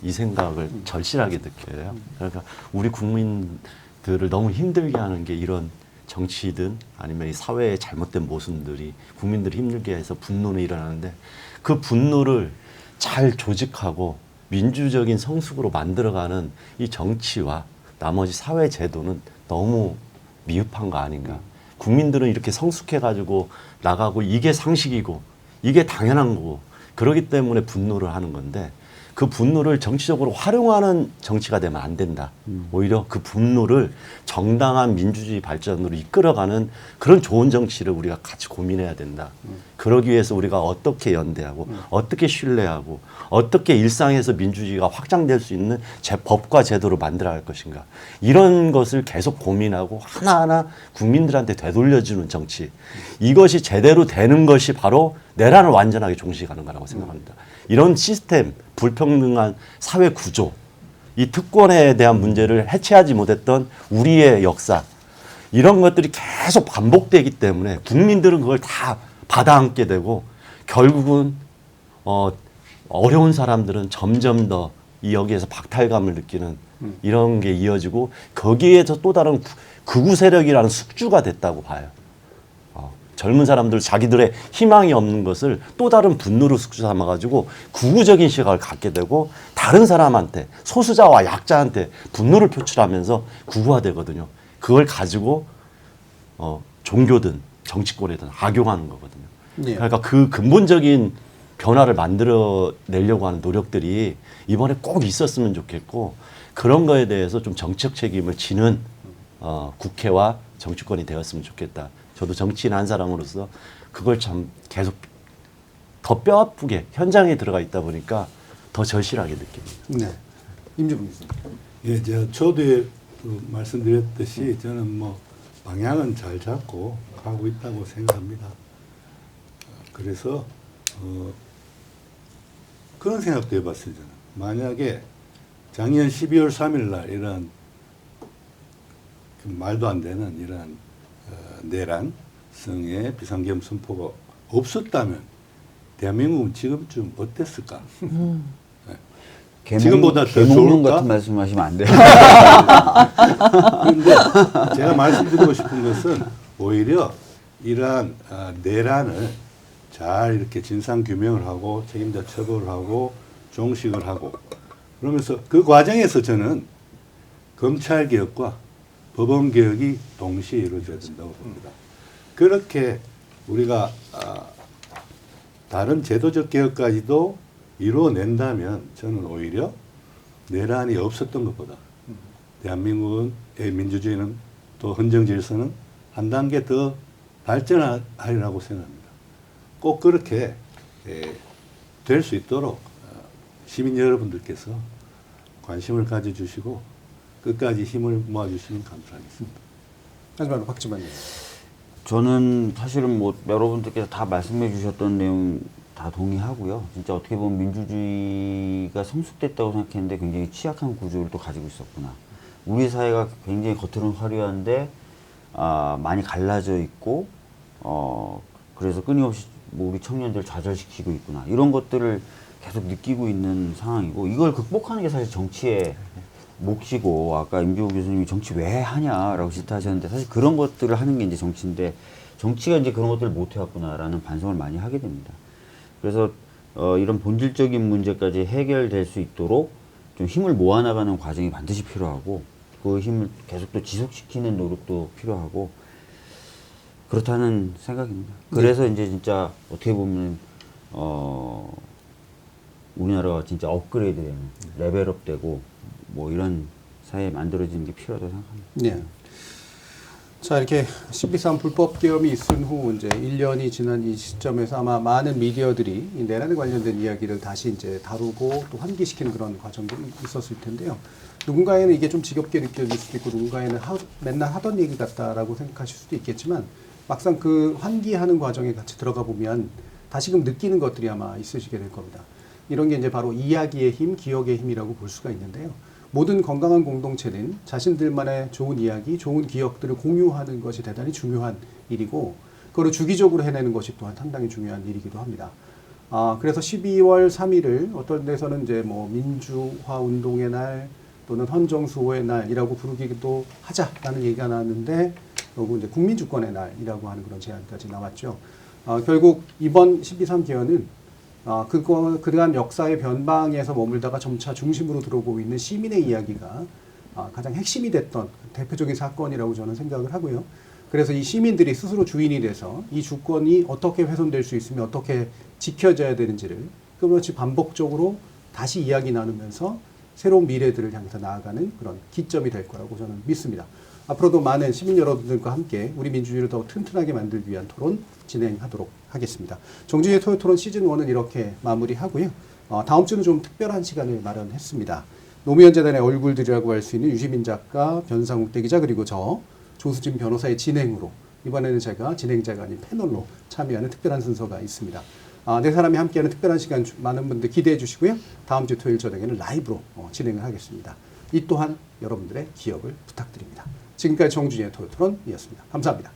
이 생각을 절실하게 느껴요. 그러니까 우리 국민들을 너무 힘들게 하는 게 이런 정치든 아니면 이 사회의 잘못된 모순들이 국민들을 힘들게 해서 분노는 일어나는데 그 분노를 잘 조직하고 민주적인 성숙으로 만들어가는 이 정치와 나머지 사회 제도는 너무 미흡한 거 아닌가. 국민들은 이렇게 성숙해가지고 나가고 이게 상식이고 이게 당연한 거고 그러기 때문에 분노를 하는 건데 그 분노를 정치적으로 활용하는 정치가 되면 안 된다. 오히려 그 분노를 정당한 민주주의 발전으로 이끌어가는 그런 좋은 정치를 우리가 같이 고민해야 된다. 그러기 위해서 우리가 어떻게 연대하고 어떻게 신뢰하고 어떻게 일상에서 민주주의가 확장될 수 있는 법과 제도를 만들어야 할 것인가. 이런 것을 계속 고민하고 하나하나 국민들한테 되돌려주는 정치. 이것이 제대로 되는 것이 바로 내란을 완전하게 종식하는 거라고 생각합니다. 이런 시스템, 불평등한 사회 구조, 이 특권에 대한 문제를 해체하지 못했던 우리의 역사, 이런 것들이 계속 반복되기 때문에 국민들은 그걸 다 받아안게 되고 결국은 어려운 사람들은 점점 더 여기에서 박탈감을 느끼는 이런 게 이어지고 거기에서 또 다른 극우 세력이라는 숙주가 됐다고 봐요. 젊은 사람들 자기들의 희망이 없는 것을 또 다른 분노로 숙주 삼아가지고 구구적인 시각을 갖게 되고 다른 사람한테 소수자와 약자한테 분노를 표출하면서 구구화되거든요. 그걸 가지고 종교든 정치권이든 악용하는 거거든요. 예. 그러니까 그 근본적인 변화를 만들어내려고 하는 노력들이 이번에 꼭 있었으면 좋겠고 그런 거에 대해서 좀 정치적 책임을 지는 국회와 정치권이 되었으면 좋겠다. 저도 정치인 한 사람으로서 그걸 참 계속 더 뼈아프게 현장에 들어가 있다 보니까 더 절실하게 느낍니다. 네. 임주분 교수님. 예, 저도 말씀드렸듯이 저는 뭐 방향은 잘 잡고 가고 있다고 생각합니다. 그래서 그런 생각도 해봤어요. 저는 만약에 작년 12월 3일 날 이런 말도 안 되는 이런 내란성의 비상계엄 선포가 없었다면 대한민국은 지금쯤 어땠을까? 지금보다 더 개몽룡 좋을까? 같은 말씀하시면 안 돼요. 그런데 제가 말씀드리고 싶은 것은 오히려 이러한 내란을 잘 이렇게 진상 규명을 하고 책임자 처벌을 하고 종식을 하고 그러면서 그 과정에서 저는 검찰 개혁과 법원 개혁이 동시에 이루어져야 된다고 봅니다. 그렇게 우리가 다른 제도적 개혁까지도 이루어낸다면 저는 오히려 내란이 없었던 것보다 대한민국의 민주주의는 또 헌정 질서는 한 단계 더 발전하리라고 생각합니다. 꼭 그렇게 될 수 있도록 시민 여러분들께서 관심을 가져주시고 끝까지 힘을 모아주시면 감사하겠습니다. 하지만 박지만님. 저는 사실은 뭐 여러분들께서 다 말씀해 주셨던 내용 다 동의하고요. 진짜 어떻게 보면 민주주의가 성숙됐다고 생각했는데 굉장히 취약한 구조를 또 가지고 있었구나. 우리 사회가 굉장히 겉으로는 화려한데 많이 갈라져 있고 그래서 끊임없이 뭐 우리 청년들 좌절시키고 있구나. 이런 것들을 계속 느끼고 있는 상황이고 이걸 극복하는 게 사실 정치의 몫이고 아까 임종욱 교수님이 정치 왜 하냐라고 질타하셨는데 사실 그런 것들을 하는 게 이제 정치인데 정치가 이제 그런 것들을 못 해왔구나라는 반성을 많이 하게 됩니다. 그래서 이런 본질적인 문제까지 해결될 수 있도록 좀 힘을 모아나가는 과정이 반드시 필요하고 그 힘을 계속 또 지속시키는 노력도 필요하고 그렇다는 생각입니다. 그래서 이제 진짜 어떻게 보면 우리나라가 진짜 업그레이드되는 레벨업되고 뭐 이런 사회 만들어지는 게 필요하다고 생각합니다. 네. 자, 이렇게 12.3 불법 계엄이 있은 후 이제 1년이 지난 이 시점에서 아마 많은 미디어들이 이 내란에 관련된 이야기를 다시 이제 다루고 또 환기시키는 그런 과정도 있었을 텐데요. 누군가에는 이게 좀 지겹게 느껴질 수도 있고 누군가에는 맨날 하던 얘기 같다라고 생각하실 수도 있겠지만 막상 그 환기하는 과정에 같이 들어가 보면 다시금 느끼는 것들이 아마 있으시게 될 겁니다. 이런 게 이제 바로 이야기의 힘, 기억의 힘이라고 볼 수가 있는데요. 모든 건강한 공동체는 자신들만의 좋은 이야기, 좋은 기억들을 공유하는 것이 대단히 중요한 일이고 그걸 주기적으로 해내는 것이 또한 상당히 중요한 일이기도 합니다. 그래서 12월 3일을 어떤 데서는 이제 뭐 민주화 운동의 날 또는 헌정수호의 날이라고 부르기도 하자라는 얘기가 나왔는데 결국 이제 국민주권의 날이라고 하는 그런 제안까지 나왔죠. 결국 이번 12.3 개헌은 그러한 역사의 변방에서 머물다가 점차 중심으로 들어오고 있는 시민의 이야기가 가장 핵심이 됐던 대표적인 사건이라고 저는 생각을 하고요. 그래서 이 시민들이 스스로 주인이 돼서 이 주권이 어떻게 훼손될 수 있으며 어떻게 지켜져야 되는지를 끊임없이 반복적으로 다시 이야기 나누면서 새로운 미래들을 향해서 나아가는 그런 기점이 될 거라고 저는 믿습니다. 앞으로도 많은 시민 여러분들과 함께 우리 민주주의를 더 튼튼하게 만들기 위한 토론 진행하도록 하겠습니다. 정준희의 토요토론 시즌1은 이렇게 마무리하고요. 다음 주는 좀 특별한 시간을 마련했습니다. 노무현 재단의 얼굴들이라고 할 수 있는 유시민 작가, 변상욱 대기자 그리고 저 조수진 변호사의 진행으로 이번에는 제가 진행자가 아닌 패널로 참여하는 특별한 순서가 있습니다. 네 사람이 함께하는 특별한 시간 많은 분들 기대해 주시고요. 다음 주 토요일 저녁에는 라이브로 진행을 하겠습니다. 이 또한 여러분들의 기억을 부탁드립니다. 지금까지 정준희의 토요토론이었습니다. 감사합니다.